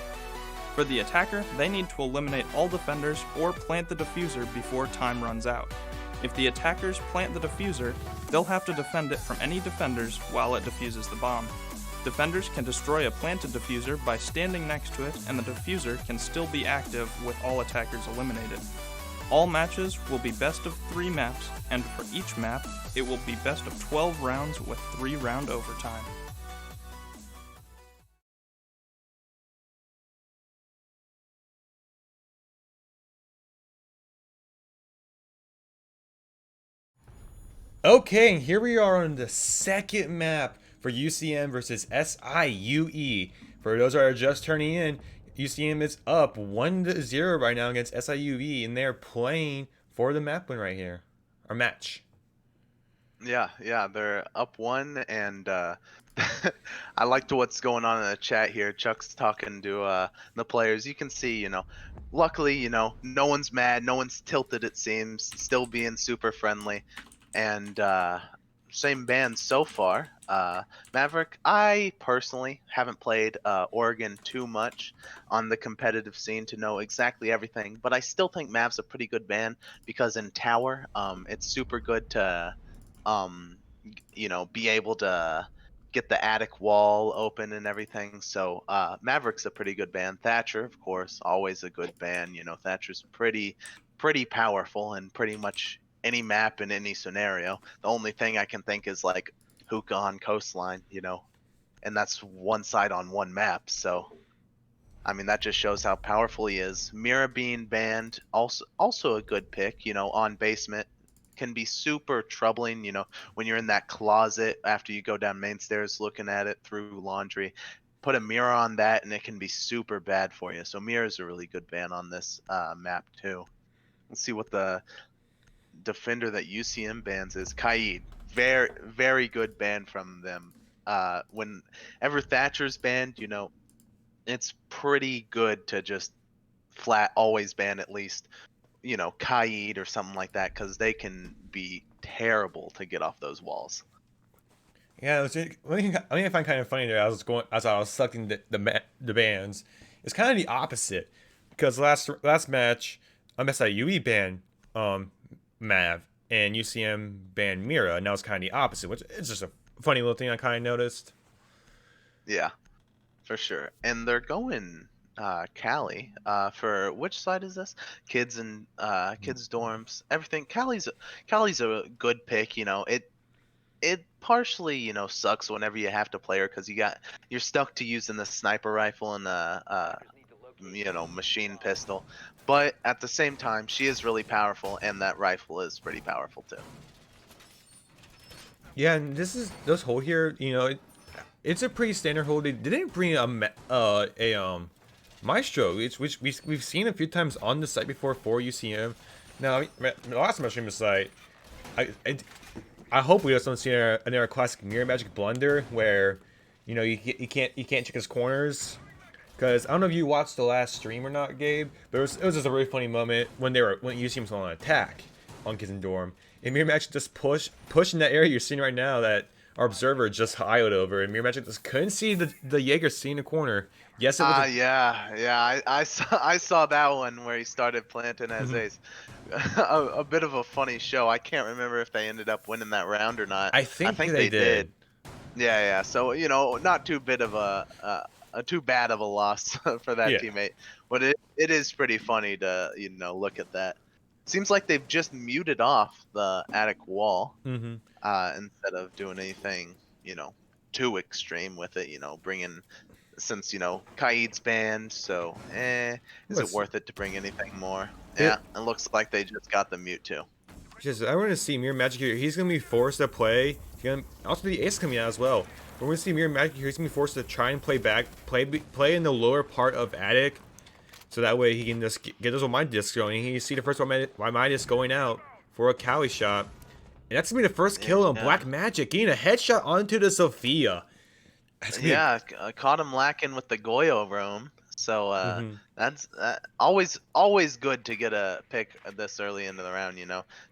For the attacker, they need to eliminate all defenders or plant the diffuser before time runs out. If the attackers plant the diffuser, they'll have to defend it from any defenders while it defuses the bomb. Defenders can destroy a planted diffuser by standing next to it, and the diffuser can still be active with all attackers eliminated. All matches will be best of 3 maps, and for each map, it will be best of 12 rounds with 3-round overtime. Okay, and here we are on the second map for UCM versus SIUE. For those that are just turning in, UCM is up 1-0 right now against SIUE, and they're playing for the map win right here, or match. Yeah, they're up 1, and I liked what's going on in the chat here. Chuck's talking to the players. You can see, luckily, no one's mad, no one's tilted, it seems, still being super friendly, and same band so far. Maverick, I personally haven't played Oregon too much on the competitive scene to know exactly everything, but I still think Mav's a pretty good band because in Tower, it's super good to, be able to get the attic wall open and everything. So Maverick's a pretty good band. Thatcher, of course, always a good band. Thatcher's pretty powerful in pretty much any map in any scenario. The only thing I can think is like Hookah on Coastline, and that's one side on one map. So, I mean, that just shows how powerful he is. Mira being banned, also a good pick, on basement. Can be super troubling, when you're in that closet after you go down main stairs looking at it through laundry. Put a mirror on that and it can be super bad for you. So Mira is a really good ban on this map too. Let's see what the defender that UCM bans is. Kaid. Very, very good ban from them. Whenever Thatcher's banned, it's pretty good to just flat always ban at least, Kaid or something like that, because they can be terrible to get off those walls. Yeah, I find kind of funny there. As I was selecting the bands, it's kind of the opposite, because last match, SIUE banned Mav and UCM banned Mira, and now it's kind of the opposite, which it's just a funny little thing I kind of noticed. Yeah, for sure. And they're going Cali. For which side is this? Kids and kids dorms, everything. Cali's a good pick. It partially sucks whenever you have to play her because you're stuck to using the sniper rifle and the machine pistol. But at the same time, she is really powerful, and that rifle is pretty powerful too. Yeah, and this hold here, it's a pretty standard hold. They didn't bring a maestro, which we've seen a few times on the site before for UCM. Now, the last time I streamed the site, I hope we just don't see another classic mirror magic blunder where, you can't check his corners. Because I don't know if you watched the last stream or not, Gabe, but it was just a really funny moment when UCM was on an attack on Kids in Dorm. And Mirror Magic just push in that area you're seeing right now that our observer just highlighted over, and Mirror Magic just couldn't see the Jaeger seeing the corner. Yes, it was. Yeah. I saw that one where he started planting as ace. A bit of a funny show. I can't remember if they ended up winning that round or not. I think they did. Yeah. So not too bad of a loss for that teammate, but it is pretty funny to look at that. Seems like they've just muted off the attic wall instead of doing anything too extreme with it. Bringing, since Kaid's banned, so is it worth it to bring anything more? Yeah, it looks like they just got the mute too. I want to see Mirror Magic here. He's gonna be forced to play. Also the ace coming out as well. We're gonna see Mirror Magic here. He's gonna be forced to try and play in the lower part of attic. So that way he can just get those Mind Discs going. You see the first Mind Disc going out for a Cali shot. And that's going to be the first kill on Black Magic. Getting a headshot onto the Sophia. Caught him lacking with the Goyo roam. So that's always good to get a pick this early into the round,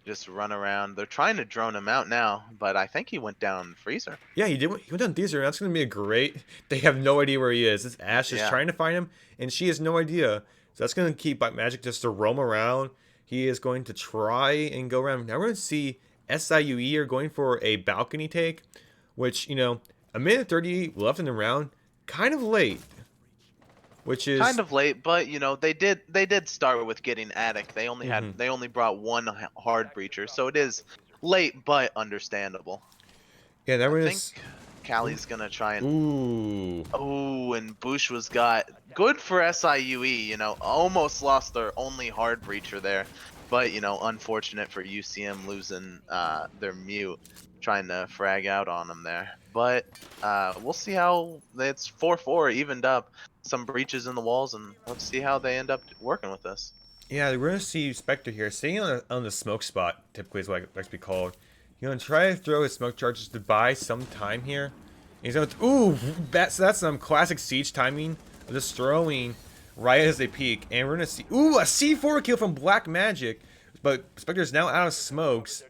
Just run around. They're trying to drone him out now, but I think he went down Freezer. Yeah, he did. He went down Freezer. That's going to be a great... They have no idea where he is. This Ash is trying to find him, and she has no idea. So that's going to keep Black Magic just to roam around. He is going to try and go around. Now we're going to see SIUE are going for a balcony take, which, a minute 30 left in the round. Kind of late. Which is kind of late, but they did start with getting attic. They only brought one hard breacher, so it is late but understandable. Yeah, I think Cali's gonna try and and Bush got good for SIUE. Almost lost their only hard breacher there, but unfortunate for UCM losing their mute, trying to frag out on them there. But we'll see how it's 4-4 evened up. Some breaches in the walls, and let's see how they end up working with this. Yeah, we're gonna see Spectre here staying on the smoke spot. Typically, is what it likes to be called. He's gonna try to throw his smoke charges to buy some time here. He's gonna that's some classic siege timing. Just throwing right as they peek, and we're gonna see a C4 kill from Black Magic, but Spectre is now out of smokes.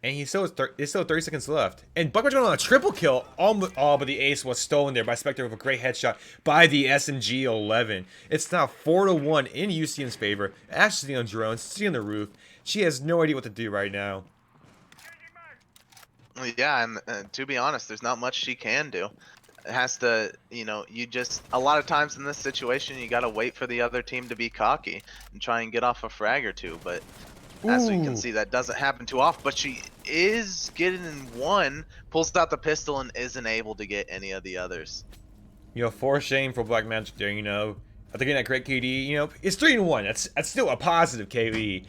And he's still 30 seconds left. And Black Magic on a triple kill. But the ace was stolen there by Spectre with a great headshot by the SMG-11. It's now 4-1 in UCM's favor. Ash is sitting on drones, sitting on the roof. She has no idea what to do right now. Yeah, and to be honest, there's not much she can do. It has to, a lot of times in this situation, you gotta wait for the other team to be cocky and try and get off a frag or two, but as we can see, that doesn't happen too often. But she is getting in one, pulls out the pistol, and isn't able to get any of the others. For shame for Black Magic there, after getting that great KD, it's 3-1. That's still a positive KD,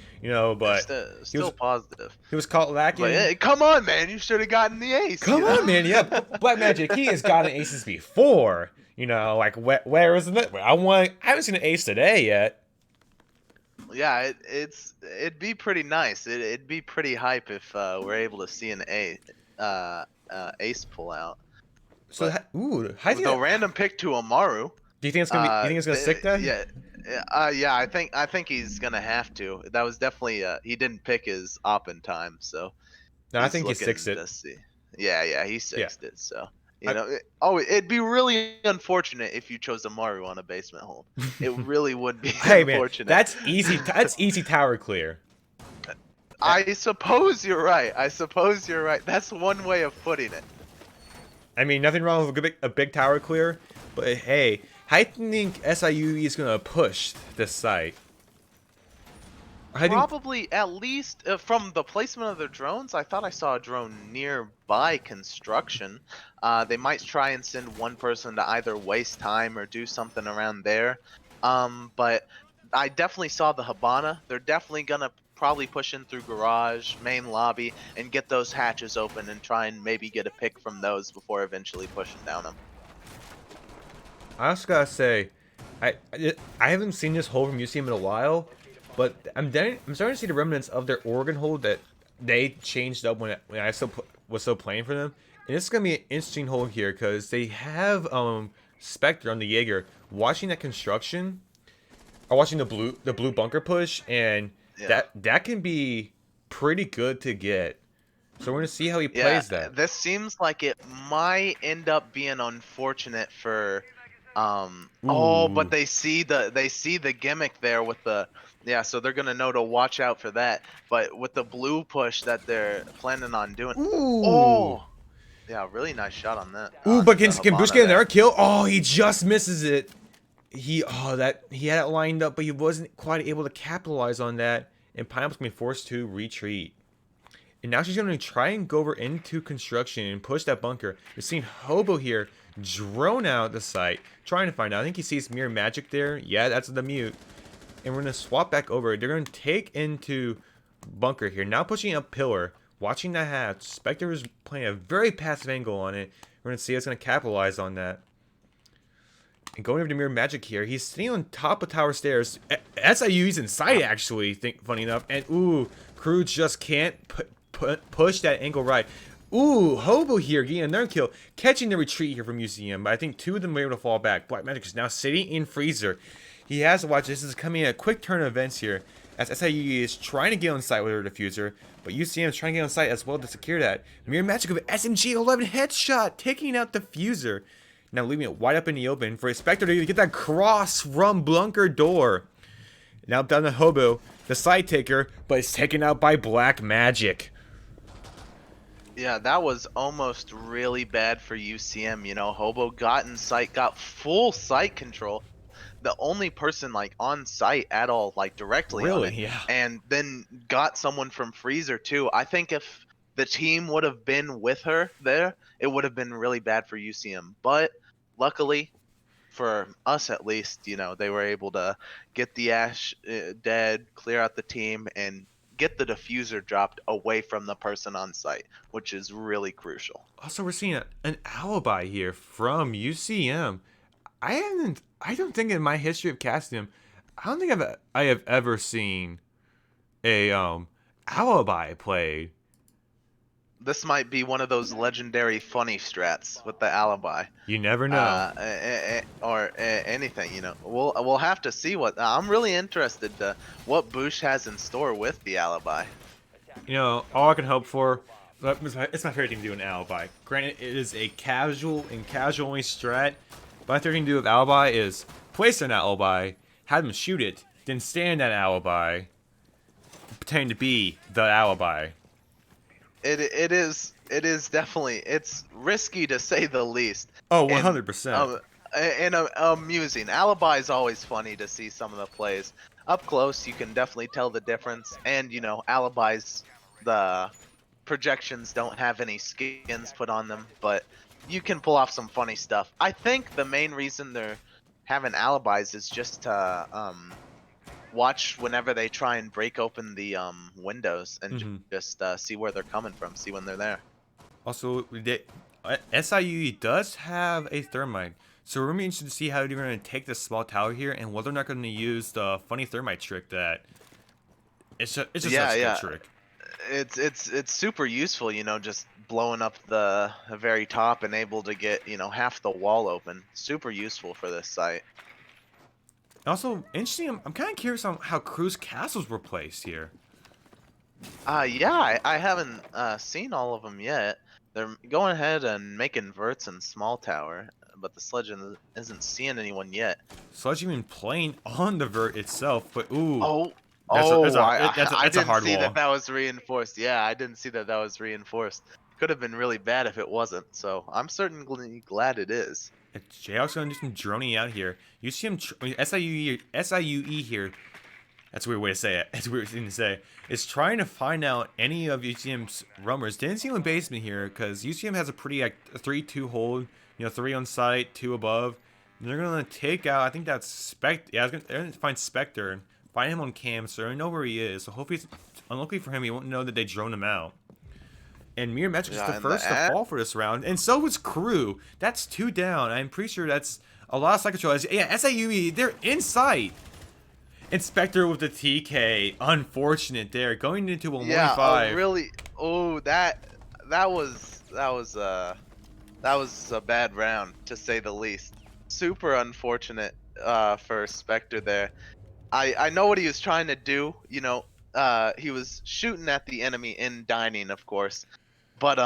but still positive. He was caught lacking. But, hey, come on, man, you should have gotten the ace. Come on, man, yeah. Black Magic, he has gotten aces before. Where isn't it? I haven't seen an ace today yet. Yeah, it'd be pretty nice. It'd be pretty hype if we're able to see an ace pull out. So, the random pick to Amaru. Do you think it's gonna be? You think it's gonna stick then? Yeah. I think he's gonna have to. That was definitely he didn't pick his op in time, so. No, I think he sixed it. Yeah, he sixed it. So. It'd be really unfortunate if you chose Amaru on a basement hold. It really would be unfortunate. Man, that's easy. That's easy tower clear. I suppose you're right. That's one way of putting it. I mean, nothing wrong with a big tower clear, But hey, how do you think SIUE is gonna push this site? Probably at least from the placement of their drones. I thought I saw a drone nearby construction. They might try and send one person to either waste time or do something around there. But I definitely saw the Habana. They're definitely gonna probably push in through garage, main lobby, and get those hatches open and try and maybe get a pick from those before eventually pushing down them. I also gotta say, I haven't seen this hole from UCM in a while, but I'm starting to see the remnants of their Oregon hole that they changed up when I was still playing for them. And this is gonna be an interesting hole here because they have Spectre on the Jaeger watching that construction, or watching the blue bunker push, and that can be pretty good to get. So we're gonna see how he plays that. This seems like it might end up being unfortunate for but they see the gimmick there with the so they're gonna know to watch out for that. But with the blue push that they're planning on doing. Yeah, really nice shot on that. But can Bush get another kill? Oh, he just misses it. He had it lined up, but he wasn't quite able to capitalize on that. And Pineapple's gonna be forced to retreat. And now she's gonna try and go over into construction and push that bunker. We're seeing Hobo here drone out the site, trying to find out. I think he sees Mirror Magic there. Yeah, that's the mute. And we're gonna swap back over. They're gonna take into bunker here. Now pushing up pillar, watching that hatch. Spectre is playing a very passive angle on it. We're gonna see how it's gonna capitalize on that. And going over to Mirror Magic here, he's sitting on top of tower stairs. SIUE's inside actually, funny enough. And Crew just can't push that angle right. Hobo here getting another kill, catching the retreat here from UCM. But I think two of them were able to fall back. Black Magic is now sitting in freezer. He has to watch. This is coming in a quick turn of events here, as SIUE is trying to get on site with her diffuser, but UCM is trying to get on site as well to secure that. Mirror Magic of SMG 11 headshot, taking out the diffuser. Now leaving it wide up in the open for a Spectre to get that cross from bunker door. Now down to Hobo, the side taker, but it's taken out by Black Magic. Yeah, that was almost really bad for UCM. You know, Hobo got in sight, got full site control. The only person like on site at all, like directly on it, and then got someone from freezer too. I think if the team would have been with her there, it would have been really bad for UCM. But luckily, for us at least, you know, they were able to get the Ash dead, clear out the team, and get the diffuser dropped away from the person on site, which is really crucial. Also, we're seeing an alibi here from UCM. I don't think in my history of casting him, I don't think I have ever seen a alibi played. This might be one of those legendary funny strats with the alibi. You never know. Or anything, you know. We'll have to see what. I'm really interested to what Bush has in store with the alibi. You know, all I can hope for. It's my favorite thing to do an alibi. Granted, it is a casual only strat. But my favorite thing to do with alibi is place an alibi, have them shoot it, then stand that alibi, pretending to be the alibi. It is definitely, it's risky to say the least. Oh, 100%. And amusing. Alibi is always funny to see some of the plays. Up close, you can definitely tell the difference. And, you know, alibis, the projections don't have any skins put on them, but you can pull off some funny stuff. I think the main reason they're having alibis is just to watch whenever they try and break open the windows and just see where they're coming from, see when they're there. Also, SIUE does have a Thermite, so we're really interested to see how they're going to take this small tower here and whether they're not going to use the funny Thermite trick that it's just a good trick. It's super useful, you know, just blowing up the very top and able to get, you know, half the wall open. Super useful for this site. Also, interesting, I'm kind of curious on how Crew's castles were placed here. Yeah, I haven't seen all of them yet. They're going ahead and making verts in small tower, but the Sledge isn't seeing anyone yet. Sledge even playing on the vert itself, but I that's a hard didn't see wall. that was reinforced. Yeah, I didn't see that was reinforced. could have been really bad if it wasn't. So I'm certainly glad it is. Jayhawk's gonna do some droning out here. You see him, SIUE here. That's a weird way to say it. It's a weird thing to say. Is trying to find out any of UCM's rummers. Didn't see him in basement here because UCM has a pretty 3-2 hold. 3 on site, 2 above. And they're gonna take out. I think that's Spectre. Yeah, they're gonna find Spectre and find him on cam, so they know where he is. So hopefully, unluckily for him, he won't know that they drone him out. And Mirror Magic is the first to fall for this round, and so was Crew. That's 2 down. I'm pretty sure that's a lot of side control. Yeah, SIUE, they're in sight. Inspector with the TK, unfortunate there, going into a 1-5. Yeah, really. Oh, that was a bad round to say the least. Super unfortunate for Spectre there. I know what he was trying to do. He was shooting at the enemy in dining, of course, but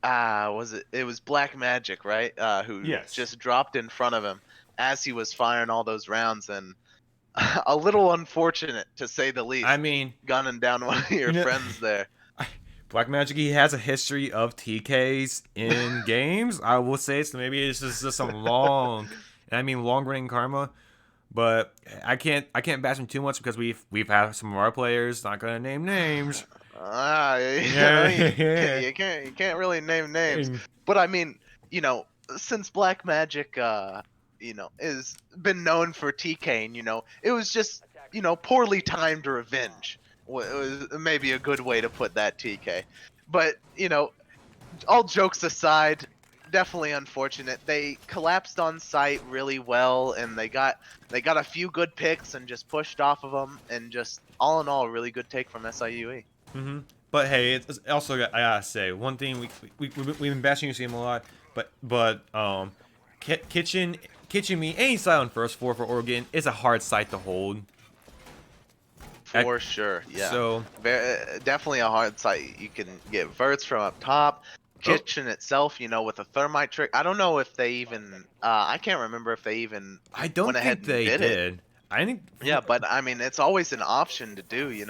it was Black Magic, right? Who just dropped in front of him as he was firing all those rounds, and a little unfortunate to say the least. I mean, gunning down one of your friends there. Black Magic, he has a history of TKs in games. I will say, so maybe it's just some long-running karma. But I can't bash him too much because we've had some of our players, not gonna name names. You can't really name names. But I mean, since Black Magic is been known for TKing, it was just, poorly timed revenge. It was maybe a good way to put that, TK. But, all jokes aside, definitely unfortunate. They collapsed on site really well, and they got a few good picks and just pushed off of them, and just all in all, a really good take from SIUE. But hey, it's also, I gotta say, one thing we've been bashing UCM a lot, but Kitchen Me, any side on first 4 for Oregon is a hard site to hold. For sure, yeah. So definitely a hard site. You can get verts from up top. Kitchen itself, with a Thermite trick. I don't know if they even. I can't remember if they even. I don't went ahead think they and did. I think. Yeah, but I mean, it's always an option to do.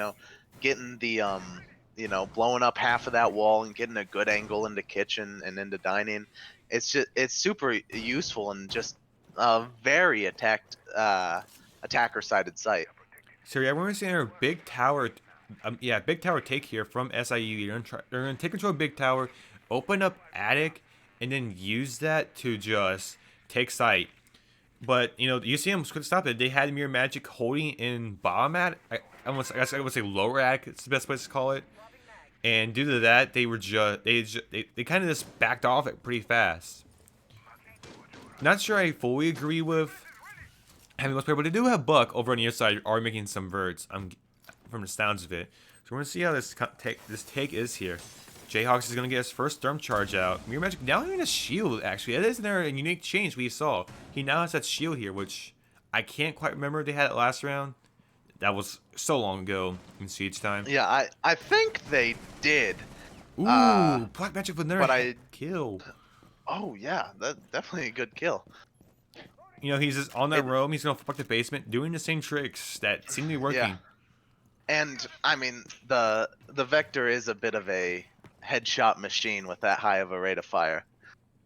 Getting the blowing up half of that wall and getting a good angle into kitchen and into dining. It's super useful and just a very attacker-sided site. So yeah, we're seeing a big tower. Big tower take here from SIU. They're gonna take control of big tower, open up attic, and then use that to just take site. But UCM couldn't stop it. They had Mirror Magic holding in bottom attic. I guess I would say lower attic. It's the best place to call it. And due to that, they kind of just backed off it pretty fast. Not sure I fully agree with having most player, but they do have Buck over on the other side are making some verts. From the sounds of it. So we're gonna see how this take is here. Jayhawks is gonna get his first Therm charge out. Mirror Magic now having a shield, actually. That isn't there a unique change we saw. He now has that shield here, which I can't quite remember if they had it last round. That was so long ago in Siege time. Yeah, I think they did. Ooh, Black Magic with another kill. Oh yeah, that's definitely a good kill. He's just on that roam. He's gonna fuck the basement, doing the same tricks that seem to be working. Yeah. And I mean, the Vector is a bit of a headshot machine with that high of a rate of fire.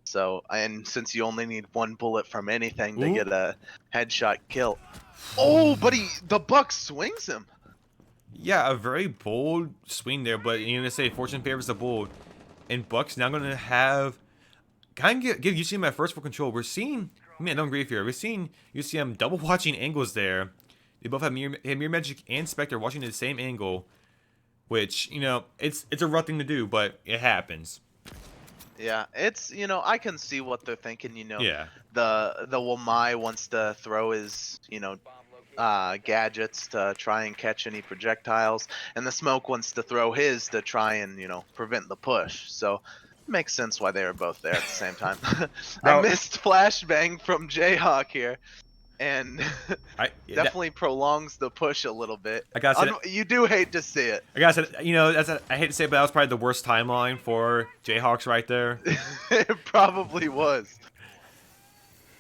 So, and since you only need 1 bullet from anything to get a headshot kill. Oh, but the Buck swings him. Yeah, a very bold swing there, but you're gonna say fortune favors the bold, and Buck's now gonna have give UCM that first full control. We're seeing, don't agree here. We're seeing UCM double watching angles there. They both have Mirror Magic and Spectre watching the same angle, which it's a rough thing to do, but it happens. Yeah, it's I can see what they're thinking. Yeah. The Wamai wants to throw his gadgets to try and catch any projectiles, and the Smoke wants to throw his to try and prevent the push. So it makes sense why they were both there at the same time. I missed flashbang from Jayhawk here, and definitely prolongs the push a little bit. You do hate to see it. I hate to say it, but that was probably the worst timeline for Jayhawks right there. It probably was.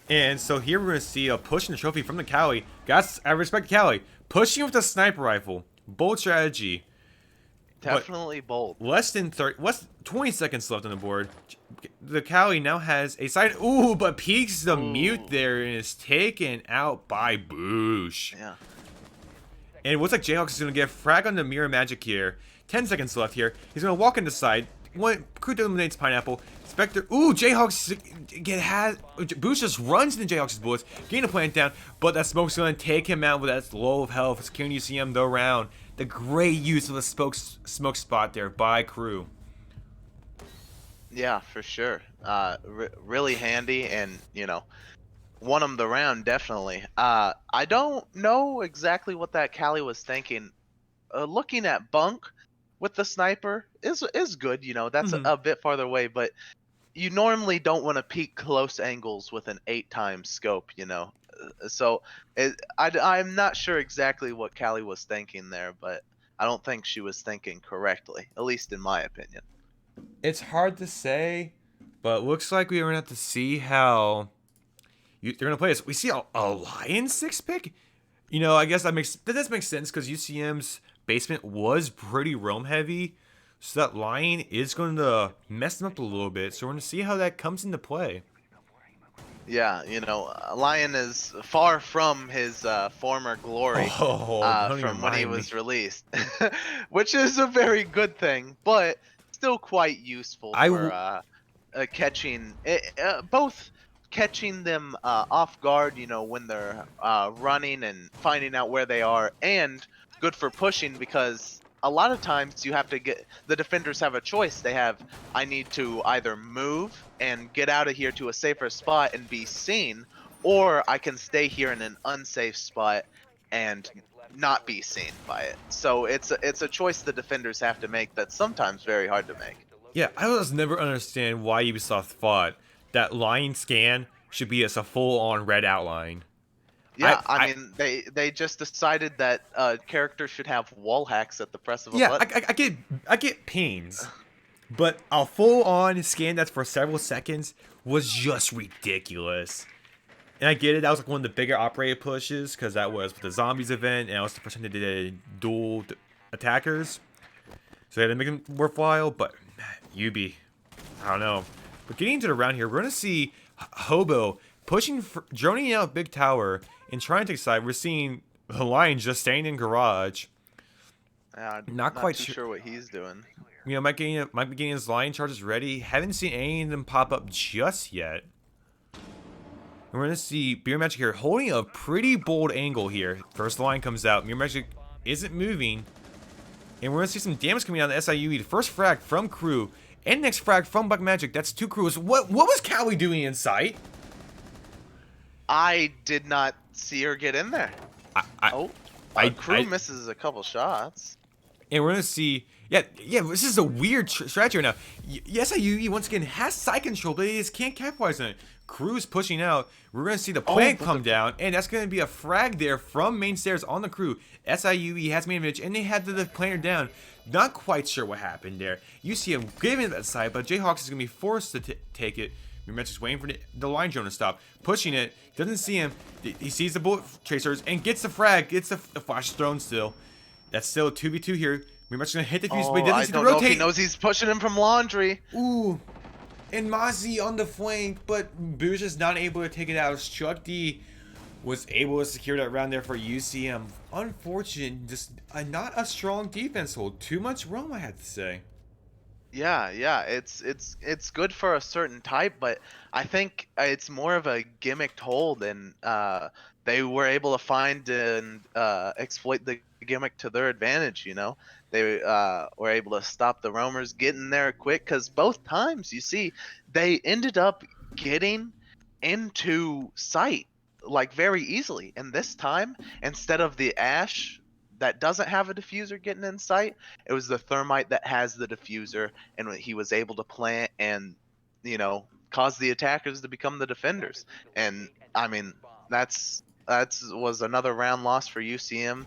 And so here we're going to see a push in the trophy from the Cali. Guys, I respect Cali. Pushing with the sniper rifle. Bold strategy. Definitely bold. Less than 20 seconds left on the board. The Cali now has a side. Ooh, but peeks the mute there and is taken out by Boosh. Yeah. And it looks like Jayhawks is going to get a frag on the Mirror Magic here. 10 seconds left here. He's going to walk in the side. Crew eliminates Pineapple. Spectre. Ooh, Jayhawks Boosh just runs into Jayhawks' bullets. Getting the plant down. But that smoke's going to take him out with that low of health. Securing UCM the round. The great use of the smoke spot there by Crew. Yeah, for sure. Really handy, and won him the round definitely. I don't know exactly what that Cali was thinking. Looking at Bunk with the sniper is good. That's a bit farther away, but you normally don't want to peek close angles with an 8x scope. So I'm not sure exactly what Cali was thinking there, but I don't think she was thinking correctly, at least in my opinion. It's hard to say, but looks like we're going to have to see how they're going to play this. We see a Lion 6-pick. I guess that does make sense because UCM's basement was pretty roam heavy. So that Lion is going to mess them up a little bit. So we're going to see how that comes into play. Yeah, Lion is far from his former glory from when he was released, which is a very good thing, but still quite useful for catching both catching them off guard, when they're running and finding out where they are, and good for pushing because a lot of times the defenders have a choice. I need to either move and get out of here to a safer spot and be seen, or I can stay here in an unsafe spot and not be seen by it. So it's a choice the defenders have to make that's sometimes very hard to make. Yeah, I was never understand why Ubisoft thought that line scan should be as a full-on red outline. Yeah, I mean, they just decided that characters should have wall hacks at the press of a button. Yeah, I get pings, but a full-on scan that's for several seconds was just ridiculous. And I get it, that was like one of the bigger operated pushes, because that was with the zombies event, and that was the first time they did dual attackers. So they had to make them worthwhile, but Ubi, I don't know. But getting into the round here, we're going to see Hobo droning out Big Tower and trying to take side. We're seeing the Lion just staying in garage. Not quite sure what he's doing. Might be getting his Lion charges ready. Haven't seen any of them pop up just yet. And we're going to see Mirror Magic here holding a pretty bold angle here. First line comes out. Mirror Magic isn't moving. And we're going to see some damage coming out of the SIUE. The first frag from Crew. And next frag from Black Magic. That's two crews. What was Cali doing in sight? I did not see her get in there. Crew misses a couple shots. And we're going to see... Yeah, this is a weird strategy right now. Yes, SIUE once again has side control, but it just can't capitalize on it. Crew's pushing out. We're going to see the plant come down, and that's going to be a frag there from main stairs on the Crew. SIUE has main advantage, and they had the planter down. Not quite sure what happened there. UCM giving that side, but Jayhawks is going to be forced to take it. We're just waiting for the line drone to stop. Pushing it. Doesn't see him. He sees the bullet tracers and gets the frag. Gets the flash thrown still. That's still a 2v2 here. We're just going to hit the fuse, but he doesn't see the rotate. Know if he knows he's pushing him from laundry. Ooh. And Mozzie on the flank, but Boosh is not able to take it out. Chuck D was able to secure that round there for UCM. Unfortunate, just not a strong defense hold. Too much roam, I had to say. Yeah, it's good for a certain type, but I think it's more of a gimmicked hold, and they were able to find and exploit the gimmick to their advantage. They were able to stop the roamers getting there quick, because both times you see they ended up getting into sight like very easily, and this time instead of the Ash that doesn't have a diffuser getting in sight, it was the Thermite that has the diffuser, and he was able to plant and cause the attackers to become the defenders. And I mean that was another round loss for UCM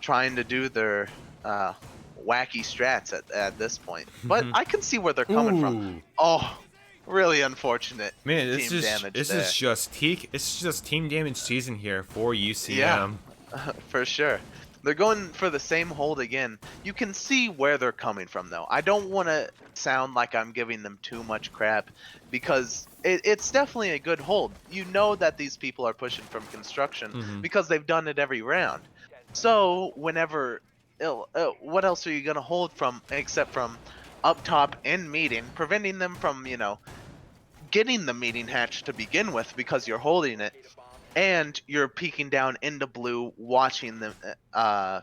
trying to do their wacky strats at this point. But I can see where they're coming from. Oh, really unfortunate. Man, this is just team damage season here for UCM. Yeah, for sure. They're going for the same hold again. You can see where they're coming from, though. I don't want to sound like I'm giving them too much crap, because it's definitely a good hold. You know that these people are pushing from construction because they've done it every round. So whenever, what else are you going to hold from except from up top in meeting, preventing them from, getting the meeting hatch to begin with because you're holding it, and you're peeking down into blue, watching them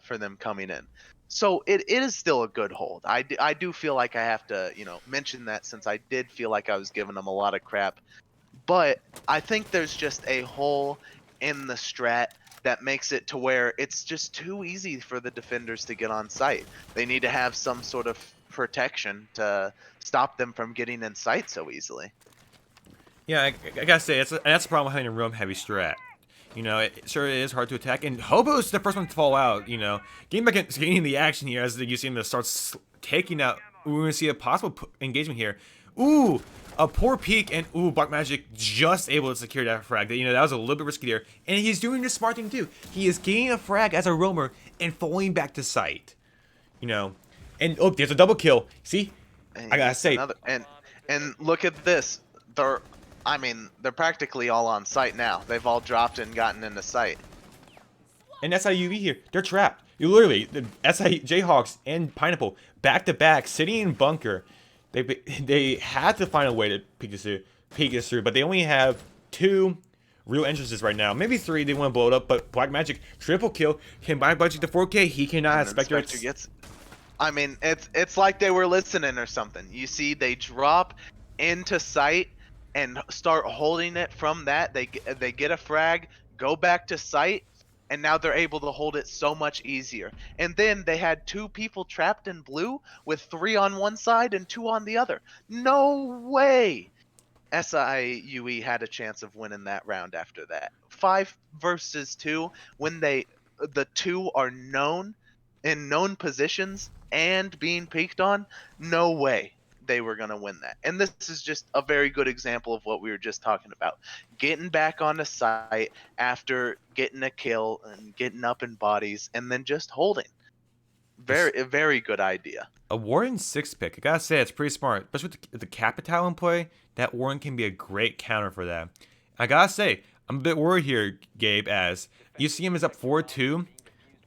for them coming in. So it is still a good hold. I do feel like I have to, mention that, since I did feel like I was giving them a lot of crap. But I think there's just a hole in the strat that makes it to where it's just too easy for the defenders to get on site. They need to have some sort of protection to stop them from getting in sight so easily. Yeah, I gotta say, that's the problem with having a roam heavy strat. It sure is hard to attack, and Hobo's the first one to fall out. Getting back getting the action here as the UCM starts taking out. We're gonna see a possible engagement here. Ooh, a poor peek, and Black Magic just able to secure that frag. That was a little bit risky there, and he's doing the smart thing too. He is gaining a frag as a roamer and falling back to sight. And there's a double kill. See, I gotta say, and look at this. They're practically all on site now. They've all dropped and gotten into sight. and SIUE here, they're trapped. You literally, the Jayhawks and Pineapple back to back, sitting in bunker. They had to find a way to peek this through, but they only have 2 real entrances right now. Maybe 3. They want to blow it up, but Black Magic triple kill. Can Black Magic to 4K? He cannot. Spectre gets. It's like they were listening or something. You see, they drop into sight and start holding it from that. They get a frag, go back to sight, and now they're able to hold it so much easier. And then they had 2 people trapped in blue with 3 on one side and 2 on the other. No way SIUE had a chance of winning that round after that. 5 versus 2 when the 2 are known in known positions and being peeked on. No way they were going to win that. And this is just a very good example of what we were just talking about. Getting back on the site after getting a kill and getting up in bodies and then just holding. A very good idea. A Warren 6 pick. I gotta say, it's pretty smart. Especially with the Capital in play, that Warren can be a great counter for that. I gotta say, I'm a bit worried here, Gabe, as UCM is up 4-2.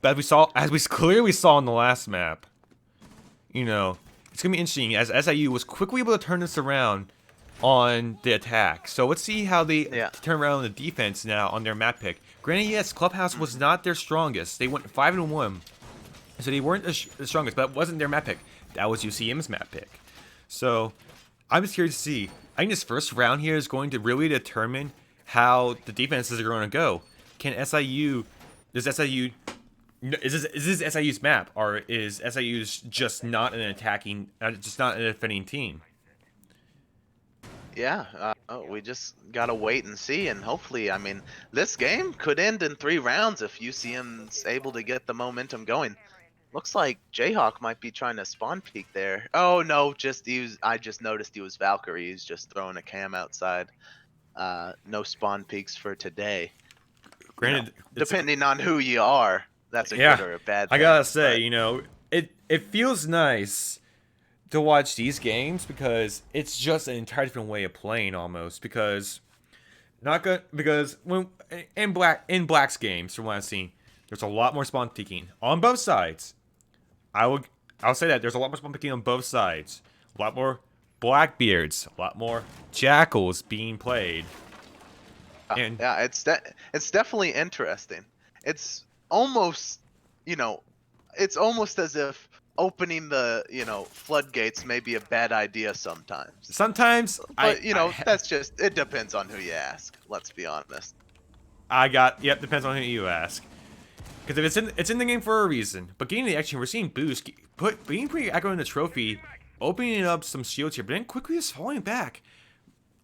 But as we clearly saw in the last map, it's going to be interesting as SIU was quickly able to turn this around on the attack. So let's see how they turn around on the defense now on their map pick. Granted, yes, Clubhouse was not their strongest. They went 5-1. So they weren't the strongest, but it wasn't their map pick. That was UCM's map pick. So I'm just curious to see. I think this first round here is going to really determine how the defenses are going to go. Is this SIU's map, or is SIU's just not an defending team? Yeah, we just gotta wait and see, and hopefully, this game could end in 3 rounds if UCM's able to get the momentum going. Looks like Jayhawk might be trying to spawn peek there. Oh no, I just noticed he was Valkyrie. He's just throwing a cam outside. No spawn peeks for today. Granted, depending on who you are. That's a good or a bad thing. I gotta say, it feels nice to watch these games because it's just an entirely different way of playing almost. Because when in Black's games, from what I've seen, there's a lot more spawn peeking on both sides. I'll say that there's a lot more spawn peeking on both sides. A lot more Blackbeards, a lot more Jackals being played. And it's definitely interesting. It's almost, it's almost as if opening the, floodgates may be a bad idea sometimes. But, that's just, it depends on who you ask. Let's be honest. Depends on who you ask. Because if it's in the game for a reason. But getting the action, we're seeing Boost being pretty aggro in the trophy, opening up some shields here, but then quickly just falling back.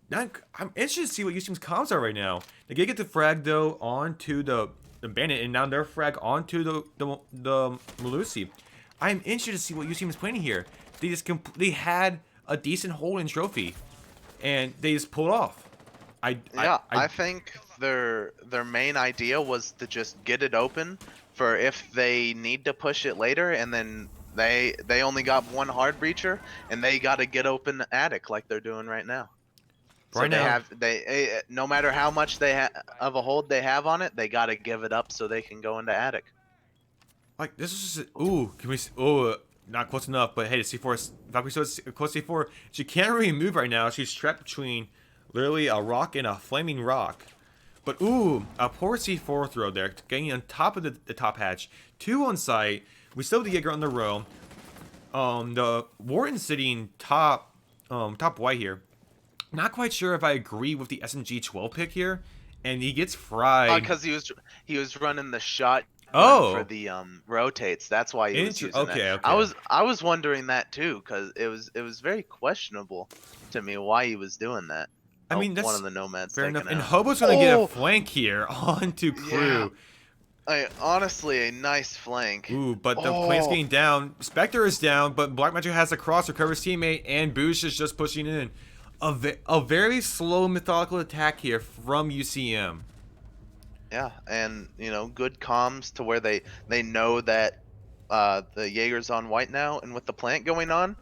Now, I'm interested to see what UCM's comms are right now. They get the frag though onto the Bandit, and now they're frag onto the Malusi. I'm interested to see what UCM is playing here. They had a decent hold in trophy, and they just pulled off. I think their main idea was to just get it open, for if they need to push it later, and then they only got one hard breacher, and they got to get open attic like they're doing right now. So Right now, no matter how much of a hold they have on it, they got to give it up so they can go into attic. like this is just, ooh, can we? Oh, not close enough. But hey, the C4, Valkyrie so it's close to C4. She can't really move right now. She's trapped between literally a rock and a flaming rock. But ooh, a poor C4 throw there, getting on top of the top hatch. 2 on site. We still have the Jaeger on the row. The Warden sitting top white here. Not quite sure if I agree with the SMG 12 pick here, and he gets fried. Because he was running the shot Oh, for the rotates. That's why he was using okay, that. okay. I was wondering that too, because it was very questionable to me why he was doing that. I mean, that's one of the nomads. fair enough. taken And out. Hobo's gonna get a flank here onto Crew. Honestly, a nice flank. Ooh, but the plane's getting down. Spectre is down, but Black Magic has a cross, recovers teammate, and Boosh is just pushing in. A very slow, methodical attack here from UCM. Yeah, and good comms to where they know that the Jaeger's on white now, and with the plant going on,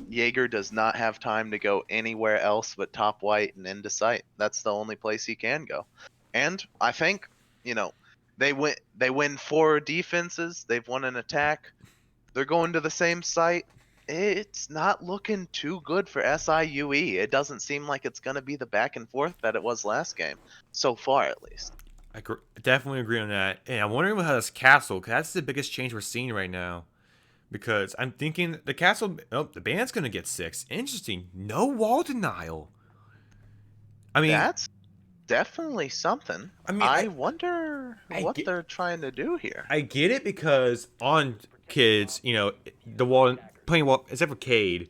Jaeger does not have time to go anywhere else but top white and into sight. That's the only place he can go. And I think, they win 4 defenses, they've won an attack, they're going to the same site. It's not looking too good for SIUE. It doesn't seem like it's going to be the back and forth that it was last game, so far at least. I definitely agree on that. And I'm wondering how this castle, because that's the biggest change we're seeing right now. Because I'm thinking the castle, the band's going to get 6. Interesting. No wall denial. I mean, that's definitely something. I mean, I wonder what they're trying to do here. I get it because on kids, the wall, playing wall, except for Cade,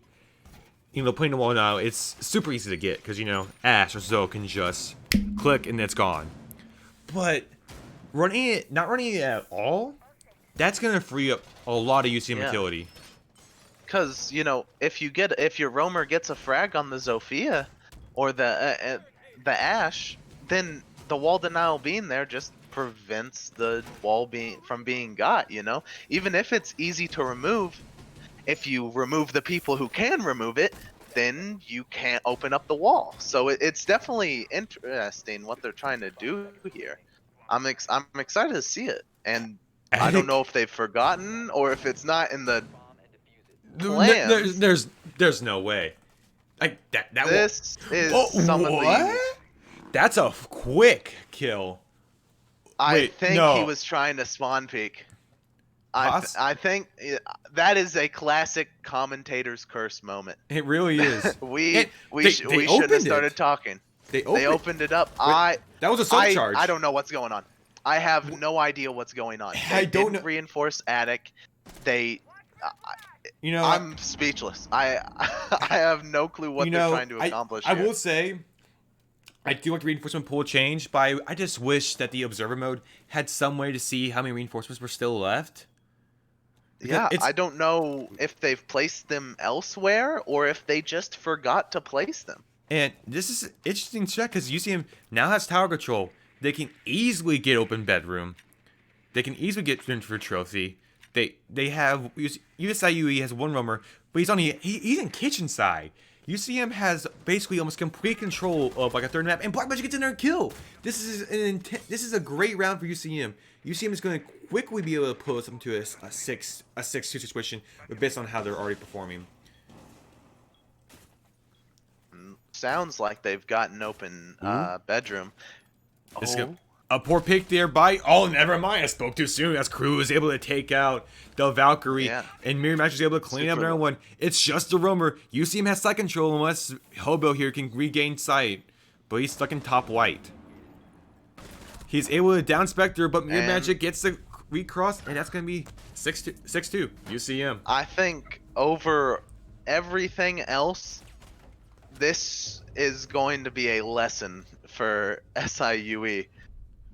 playing the wall now, it's super easy to get because, Ash or Zoe can just click and it's gone. But not running it at all, that's going to free up a lot of UCM utility. Because, if your roamer gets a frag on the Zofia or the Ash, then the wall denial being there just prevents the wall from being got, Even if it's easy to remove, if you remove the people who can remove it, then you can't open up the wall. So it's definitely interesting what they're trying to do here. I'm excited to see it, and I don't know if they've forgotten or if it's not in the plans. There's no way. Like that. This is some of the. That's a quick kill. I think he was trying to spawn peek. I think that is a classic commentator's curse moment. It really is. we shouldn't have started talking. They opened it up. That was a subcharge. I don't know what's going on. I have no idea what's going on. I don't know. Reinforce attic. I'm speechless. I have no clue what they're trying to accomplish. I will say, I do like the reinforcement pool change, but I just wish that the observer mode had some way to see how many reinforcements were still left. Yeah, I don't know if they've placed them elsewhere or if they just forgot to place them. And this is an interesting check because UCM now has tower control. They can easily get open bedroom. They can easily get in for trophy. They have USIUE has 1 roamer, but he's in kitchen side. UCM has basically almost complete control of like a third map, and Black Magic gets in there and kill. This is a great round for UCM. UCM is going to quickly be able to pull us into a 6-2 situation based on how they're already performing. Sounds like they've got an open bedroom. A poor pick there by... Oh, never mind. I spoke too soon. As Crew was able to take out the Valkyrie. Yeah. And Mirror Match was able to clean up another one. It's just a roamer. UCM has side control unless Hobo here can regain sight. But he's stuck in top white. He's able to down Spectre, but Mirror Magic gets the recross. And that's going to be 6-2. UCM. I think over everything else, this is going to be a lesson for SIUE.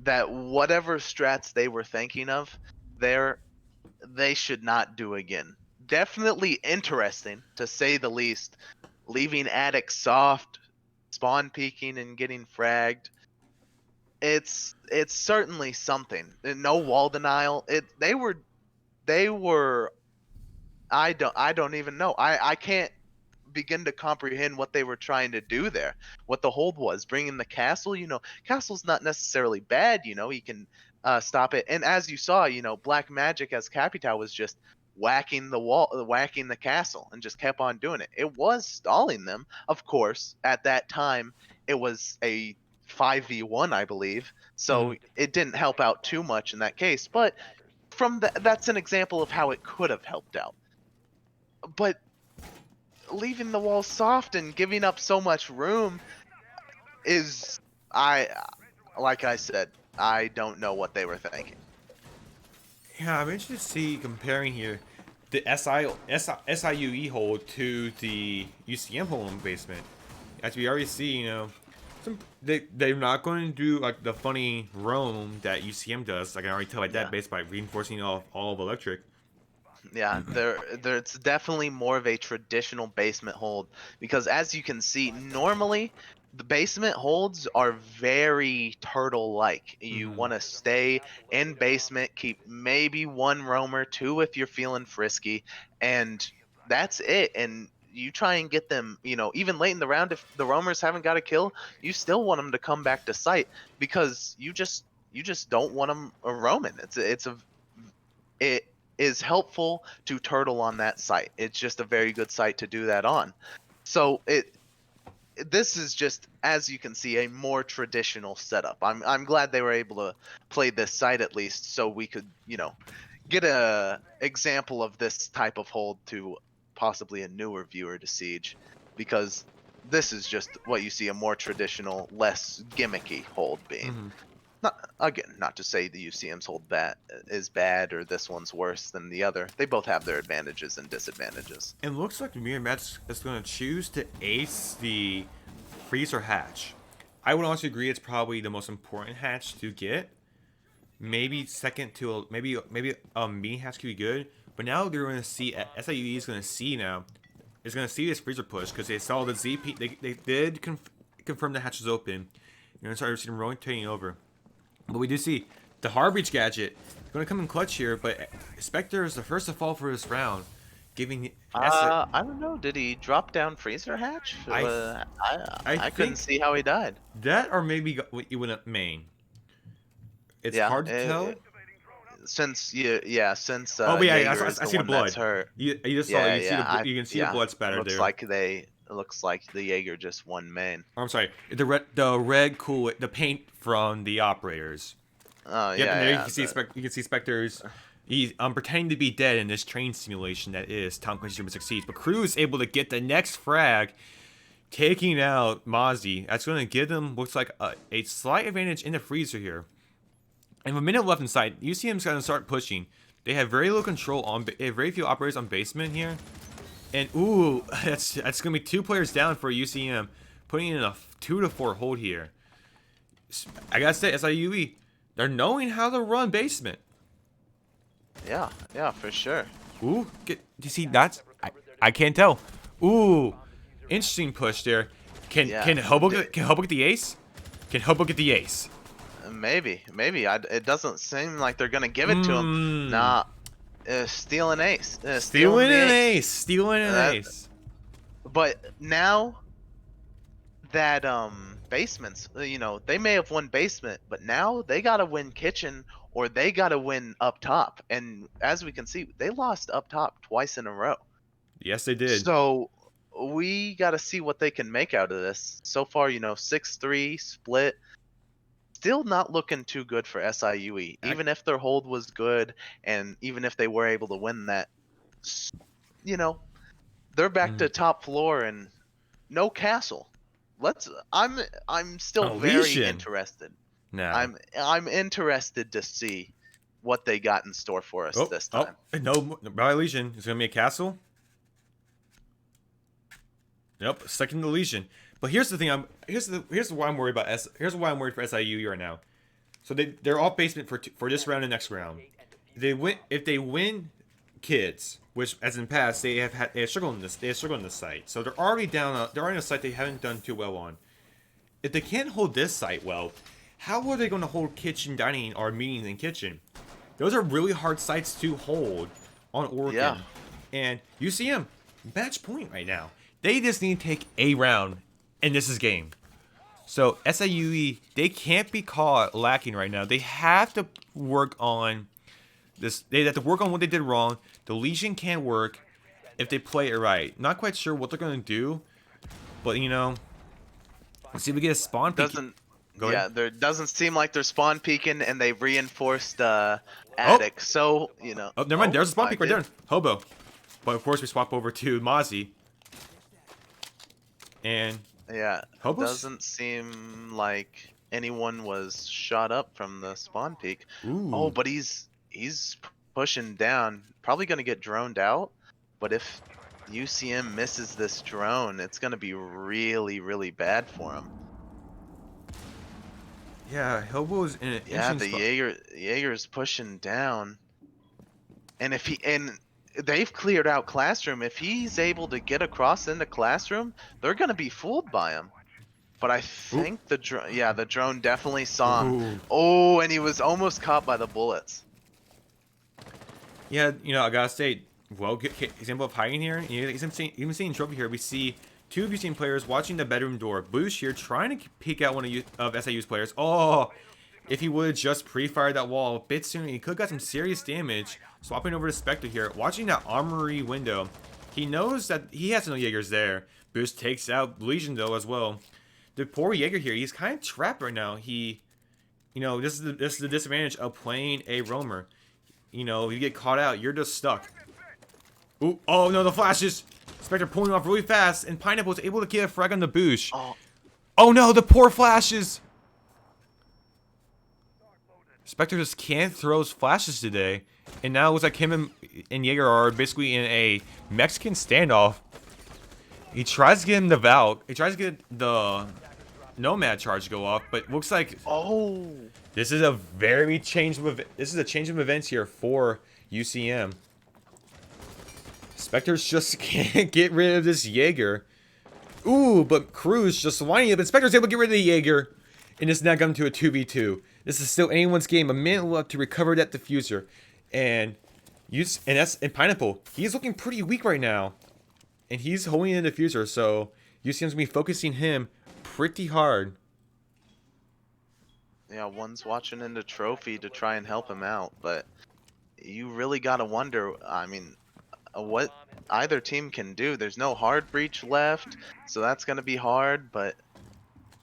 That whatever strats they were thinking of, they should not do again. Definitely interesting, to say the least. Leaving attic soft, spawn peeking and getting fragged. it's certainly something. No wall denial. They were I don't even know. I can't begin to comprehend what they were trying to do there. What the hold was, bringing the castle. Castle's not necessarily bad. He can stop it. And as you saw, Black Magic as Capital was just whacking the wall, whacking the castle, and just kept on doing it. It was stalling them, of course. At that time, it was a 5v1, I believe, so it didn't help out too much in that case. But that's an example of how it could have helped out. But leaving the wall soft and giving up so much room is, like I said, I don't know what they were thinking. Yeah, I'm interested to see comparing here the SIUE hold to the UCM hold in basement. As we already see, they're not going to do like the funny roam that UCM does. I can already tell by that based by reinforcing all of electric. Yeah, it's definitely more of a traditional basement hold, because as you can see, normally the basement holds are very turtle-like. You want to stay in basement, keep maybe one roamer, two if you're feeling frisky, and that's it. And you try and get them, even late in the round, if the roamers haven't got a kill, you still want them to come back to site, because you just don't want them roaming. It is helpful to turtle on that site. It's just a very good site to do that on. So this is just, as you can see, a more traditional setup. I'm glad they were able to play this site at least, so we could get a example of this type of hold to possibly a newer viewer to Siege, because this is just what you see, a more traditional, less gimmicky hold being. Not to say the UCM's hold is bad or this one's worse than the other. They both have their advantages and disadvantages. It looks like Mirror Match is going to choose to ace the freezer hatch. I would honestly agree it's probably the most important hatch to get. Maybe second to maybe a mini hatch could be good. But now they're going to see, SIUE is going to see now, is going to see this freezer push because they saw the ZP. They did confirm the hatch is open. You're going to start seeing rotating over. But we do see the Harbreach gadget going to come in clutch here, but Spectre is the first to fall for this round, giving. I don't know. Did he drop down freezer hatch? I couldn't see how he died. That or maybe he went up main. It's hard to tell. Since oh yeah, I see the blood. You just saw it. You can see the blood spatter there. Looks like the Jaeger just won main. I'm sorry, the red the paint from the operators. Oh You can see Spectre's. He's pretending to be dead in this train simulation that is Tom Clancy's Rainbow Six Siege. But Crew is able to get the next frag, taking out Mozzie. That's going to give them, looks like, a slight advantage in the freezer here. And with a minute left inside, UCM's going to start pushing. They have very low control they have very few operators on basement here. And ooh, that's going to be 2 players down for UCM, putting in a 2-4 hold here. I gotta say, SIUE, they're knowing how to run basement. Yeah, for sure. Ooh, do you see that's I can't tell. Ooh, interesting push there. Can Hobo get the ace? Can Hobo get the ace? Maybe. It doesn't seem like they're gonna give it to him. Nah, steal an ace. Stealing an ace. But now that basements, they may have won basement, but now they gotta win kitchen or they gotta win up top. And as we can see, they lost up top twice in a row. Yes, they did. So we gotta see what they can make out of this. So far, 6-3 split. Still not looking too good for SIUE. Even if their hold was good, and even if they were able to win that, they're back to top floor and no castle. I'm still very interested. I'm interested to see what they got in store for us this time. No, Legion. It's gonna be a castle. Nope, second to Legion. But here's the thing. Here's why I'm worried about Here's why I'm worried for SIUE right now. So they're off basement for this round and next round. If they win kids, which as in the past they have struggled in this. They have struggled in this site. So they're already down. They're on a site they haven't done too well on. If they can't hold this site well, how are they going to hold kitchen dining or meetings in kitchen? Those are really hard sites to hold on Oregon. Yeah. And UCM, match point right now. They just need to take a round, and this is game. So SIUE, they can't be caught lacking right now. They have to work on this. They have to work on what they did wrong. The Legion can't work if they play it right. Not quite sure what they're going to do, but you know, let's see if we get a spawn peek. There doesn't seem like they're spawn peeking, and they reinforced attic. So you know. Oh, never mind. There's a spawn peek right there. Hobo. But of course, we swap over to Mozzie. And yeah, Hobo's... doesn't seem like anyone was shot up from the spawn peek. Ooh. Oh, but he's pushing down. Probably gonna get droned out. But if UCM misses this drone, it's gonna be really, really bad for him. Yeah, Hobo's in an interesting spot. Jaeger's pushing down, and they've cleared out Classroom. If he's able to get across into Classroom, they're gonna be fooled by him. But I think the drone definitely saw him. Ooh. Oh, and he was almost caught by the bullets. Yeah, you know, I gotta say, well, good example of hiding here. Even seeing trophy here, we see two of UCM players watching the bedroom door. Boosh here trying to peek out one of SIU's players. Oh, if he would have just pre-fired that wall a bit sooner, he could have got some serious damage. Swapping over to Spectre here, watching that armory window. He knows that he has no Jaegers there. Boosh takes out Legion though as well. The poor Jaeger here, he's kind of trapped right now. You know, this is the disadvantage of playing a roamer. You know, if you get caught out, you're just stuck. Ooh, oh no, the flashes! Spectre pulling off really fast, and Pineapple is able to get a frag on the Boosh. Oh no, the poor flashes! Spectre just can't throw his flashes today. And now it looks like him and Jaeger are basically in a Mexican standoff. He tries to get him the Valk. He tries to get the Nomad charge to go off, but looks like this is a change of events here for UCM. Spectre's just can't get rid of this Jaeger. Ooh, but Cruz just lining up, and Spectre's able to get rid of the Jaeger. And it's now come to a 2v2. This is still anyone's game. A minute left to recover that diffuser. And Pineapple, he's looking pretty weak right now. And he's holding the diffuser, so UCM's going to be focusing him pretty hard. Yeah, one's watching into trophy to try and help him out, but you really got to wonder, I mean, what either team can do. There's no hard breach left, so that's going to be hard, but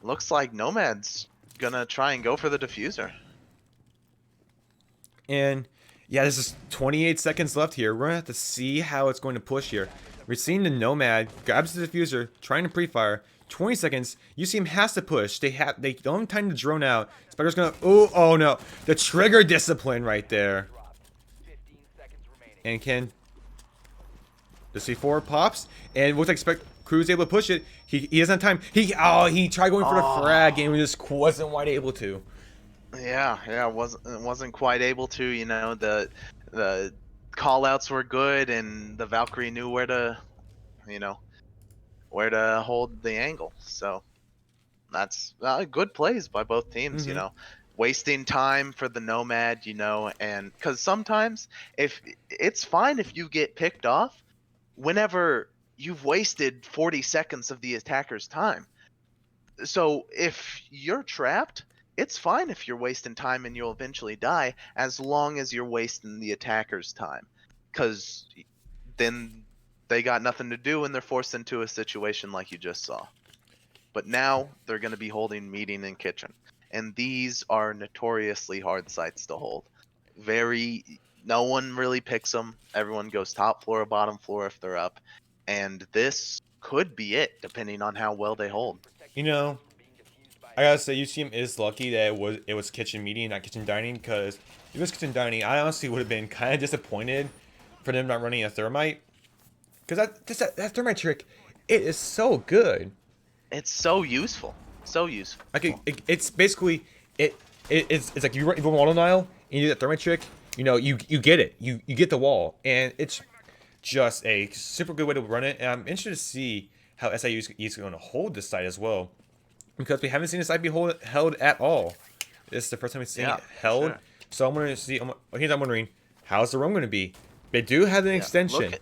looks like Nomad's going to try and go for the diffuser. And yeah, this is 28 seconds left here. We're going to have to see how it's going to push here. We're seeing the Nomad grabs the diffuser, trying to pre-fire. 20 seconds. UCM has to push. They don't have time to drone out. Spectre's gonna. Oh no! The trigger discipline right there. And can the C4 pops and looks like Crew's able to push it. He doesn't have time. He tried going for the frag and just wasn't quite able to. Yeah, wasn't quite able to. You know, the call outs were good, and the Valkyrie knew where to hold the angle. So that's good plays by both teams. You know, wasting time for the Nomad, and because sometimes if it's fine if you get picked off whenever you've wasted 40 seconds of the attacker's time. So if you're trapped, it's fine if you're wasting time and you'll eventually die, as long as you're wasting the attacker's time, because then they got nothing to do and they're forced into a situation like you just saw. But now they're going to be holding meeting and kitchen, and these are notoriously hard sites to hold. No one really picks them. Everyone goes top floor or bottom floor if they're up, and this could be it depending on how well they hold. You know, I gotta say UCM is lucky that it was kitchen meeting, not kitchen dining, because if it was kitchen dining, I honestly would have been kind of disappointed for them not running a Thermite. Because that Thermite trick, it is so good. It's so useful. So useful. It's basically, it's like you run Waddle Nile, and you do that Thermite trick, you get it. You get the wall. And it's just a super good way to run it. And I'm interested to see how SIU is going to hold this site as well. Because we haven't seen this site be held at all. This is the first time we've seen Yeah, it for held. sure. So I'm gonna see. Here's I'm wondering, how's the room gonna be? They do have an extension.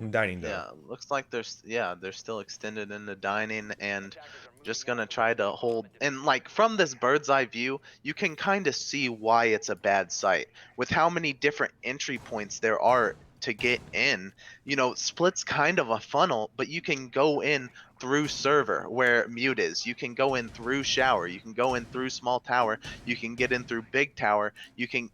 Dining though. Yeah, looks like they're still extended into dining and just gonna try to hold. And like from this bird's eye view, you can kind of see why it's a bad site with how many different entry points there are to get in. You know, Split's kind of a funnel, but you can go in through server where mute is. You can go in through shower. You can go in through small tower. You can get in through big tower. You can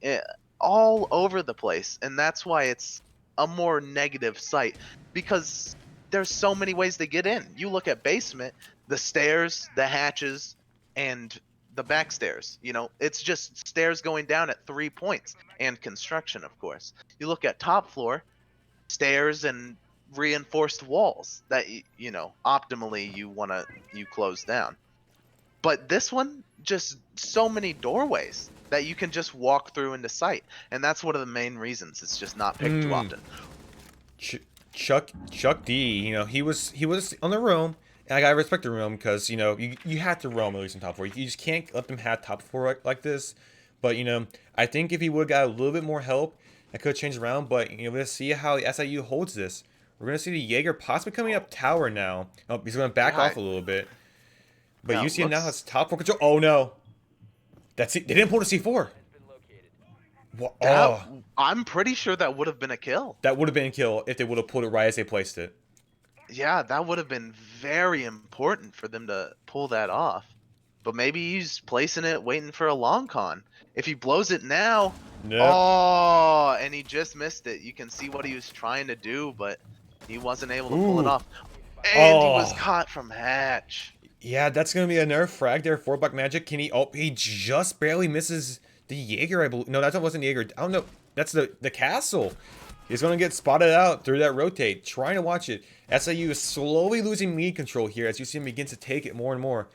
all over the place, and that's why it's a more negative site, because there's so many ways to get in. You look at basement, the stairs, the hatches, and the back stairs. You know, it's just stairs going down at 3 points, and construction, of course. You look at top floor, stairs and reinforced walls that you know optimally you close down. But this one, just so many doorways that you can just walk through into sight, and that's one of the main reasons it's just not picked too often. Chuck D, you know, he was on the roam, and I gotta respect the roam because you know you have to roam at least on top floor. You just can't let them have top floor like this. But you know, I think if he would have got a little bit more help, I could have changed around. But you know, let's see how the SIU holds this. We're gonna see the Jaeger possibly coming up tower now. Oh, he's gonna back off a little bit. But Yeah, UCM now has top floor control. Oh no, that's it. They didn't pull the C4. I'm pretty sure that would have been a kill. That would have been a kill if they would have pulled it right as they placed it. Yeah, that would have been very important for them to pull that off. But maybe he's placing it, waiting for a long con. If he blows it now, oh, and he just missed it. You can see what he was trying to do, but he wasn't able to pull it off. And he was caught from hatch. Yeah, that's gonna be a nerf frag there for Black Magic. Can he? Oh, he just barely misses the Jaeger, I believe. No, that wasn't the Jaeger. I don't know. That's the castle. He's gonna get spotted out through that rotate. Trying to watch it. SIU is slowly losing lead control here as UCM begins to take it more and more.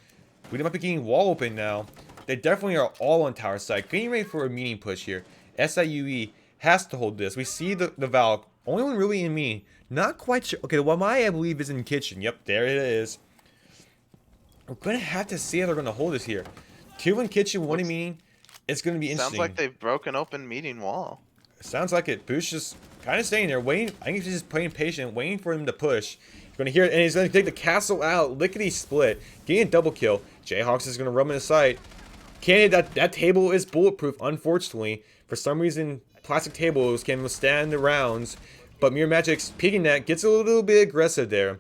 We might be getting wall open now. They definitely are all on tower side. Getting ready for a meeting push here. SIUE has to hold this. We see the Valk. Only one really in me. Not quite sure. Okay, the Wamai I believe is in kitchen. Yep, there it is. We're gonna have to see how they're gonna hold this here. 2 in kitchen, 1 in meeting. It's gonna be interesting. Sounds like they've broken open meeting wall. Sounds like it. Boosh just kind of staying there, waiting. I think he's just playing patient, waiting for him to push. He's gonna hear it, and he's gonna take the castle out. Lickety split, getting a double kill. Jayhawks is gonna run in the sight. That table is bulletproof. Unfortunately, for some reason, plastic tables can withstand the rounds. But Mirror Magic's peeking that, gets a little bit aggressive there,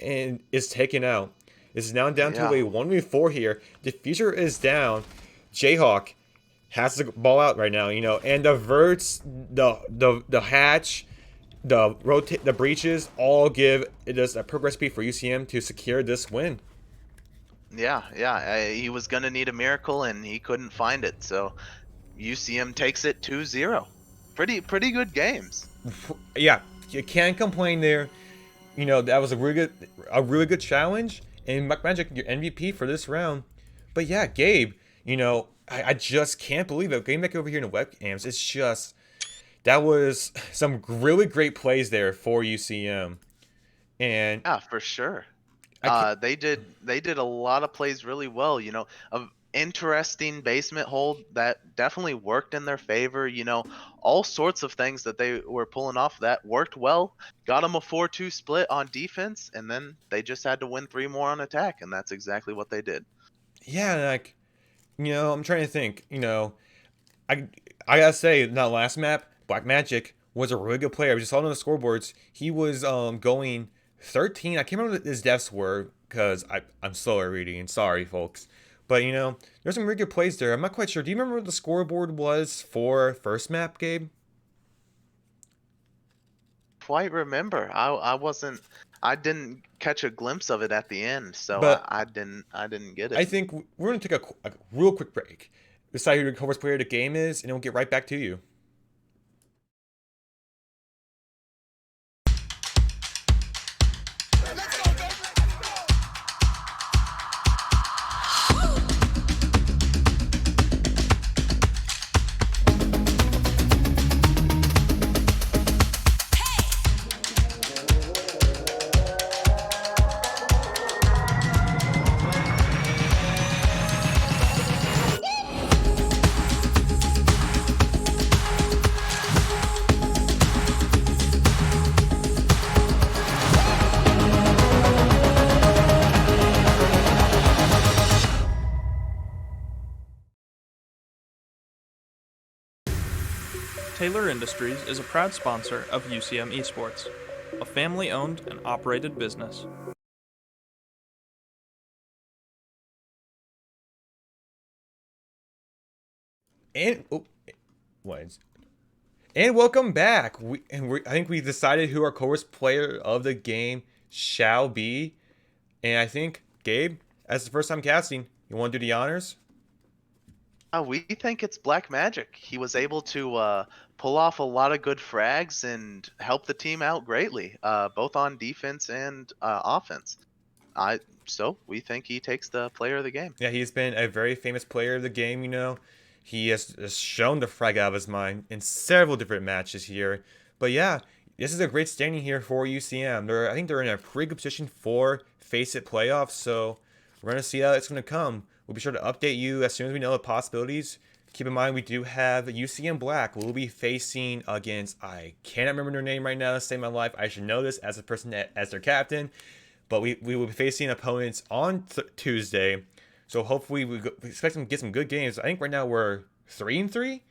and is taken out. This is now down to a 1v4 here. Diffuser is down. Jayhawk has the ball out right now, you know, and the verts, the hatch, the breaches all give it a progress speed for UCM to secure this win. Yeah, he was gonna need a miracle and he couldn't find it, so UCM takes it 2-0. Pretty good games. Yeah, you can't complain there. You know, that was a really good challenge, and Magic, your MVP for this round. But yeah, Gabe, you know, I just can't believe it. Getting back over here in the webcams, it's just, that was some really great plays there for UCM. And yeah, for sure. They did a lot of plays really well. You know, an interesting basement hold that definitely worked in their favor. You know, all sorts of things that they were pulling off that worked well. Got them a 4-2 split on defense, and then they just had to win 3 more on attack, and that's exactly what they did. Yeah, like, you know, I'm trying to think. You know, I gotta say, in that last map, Black Magic was a really good player. I just saw it on the scoreboards. He was going 13. I can't remember what his deaths were because I'm slow at reading. Sorry, folks. But, you know, there's some really good plays there. I'm not quite sure. Do you remember what the scoreboard was for first map, Gabe? Quite remember. I didn't catch a glimpse of it at the end, so I didn't get it. I think we're going to take a real quick break. Decide who the worst player of the game is, and then we'll get right back to you. Taylor Industries is a proud sponsor of UCM Esports, a family-owned and operated business. And and welcome back. I think we decided who our coolest player of the game shall be. And I think Gabe, as the first time casting, you want to do the honors? We think it's Black Magic. He was able to pull off a lot of good frags and help the team out greatly, both on defense and offense. So we think he takes the player of the game. Yeah, he's been a very famous player of the game, you know. He has shown the frag out of his mind in several different matches here. But yeah, this is a great standing here for UCM. I think they're in a pretty good position for FaceIt playoffs, so we're going to see how it's going to come. We'll be sure to update you as soon as we know the possibilities. Keep in mind, we do have UCM Black. We'll be facing against, I cannot remember their name right now to save my life. I should know this as a person as their captain. But we will be facing opponents on Tuesday. So hopefully we expect them to get some good games. I think right now we're 3-3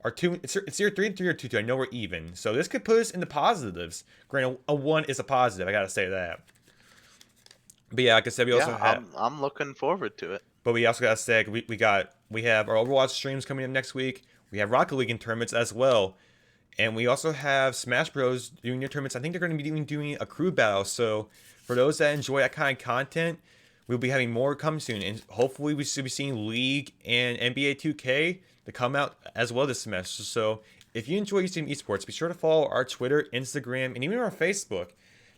or 2. It's either 3-3 or 2-2. I know we're even. So this could put us in the positives. Granted, a 1 is a positive. I gotta say that. But yeah, like I said, we also have. I'm looking forward to it. But we also gotta say we have our Overwatch streams coming up next week. We have Rocket League in tournaments as well. And we also have Smash Bros doing their tournaments. I think they're going to be doing a crew battle. So for those that enjoy that kind of content, we'll be having more come soon. And hopefully we should be seeing League and NBA 2K to come out as well this semester. So if you enjoy UCM Esports, be sure to follow our Twitter, Instagram, and even our Facebook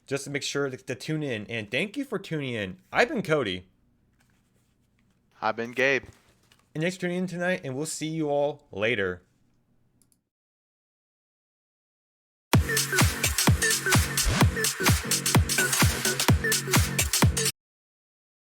just to make sure to tune in. And thank you for tuning in. I've been Cody. I've been Gabe. And thanks for tuning in tonight, and we'll see you all later.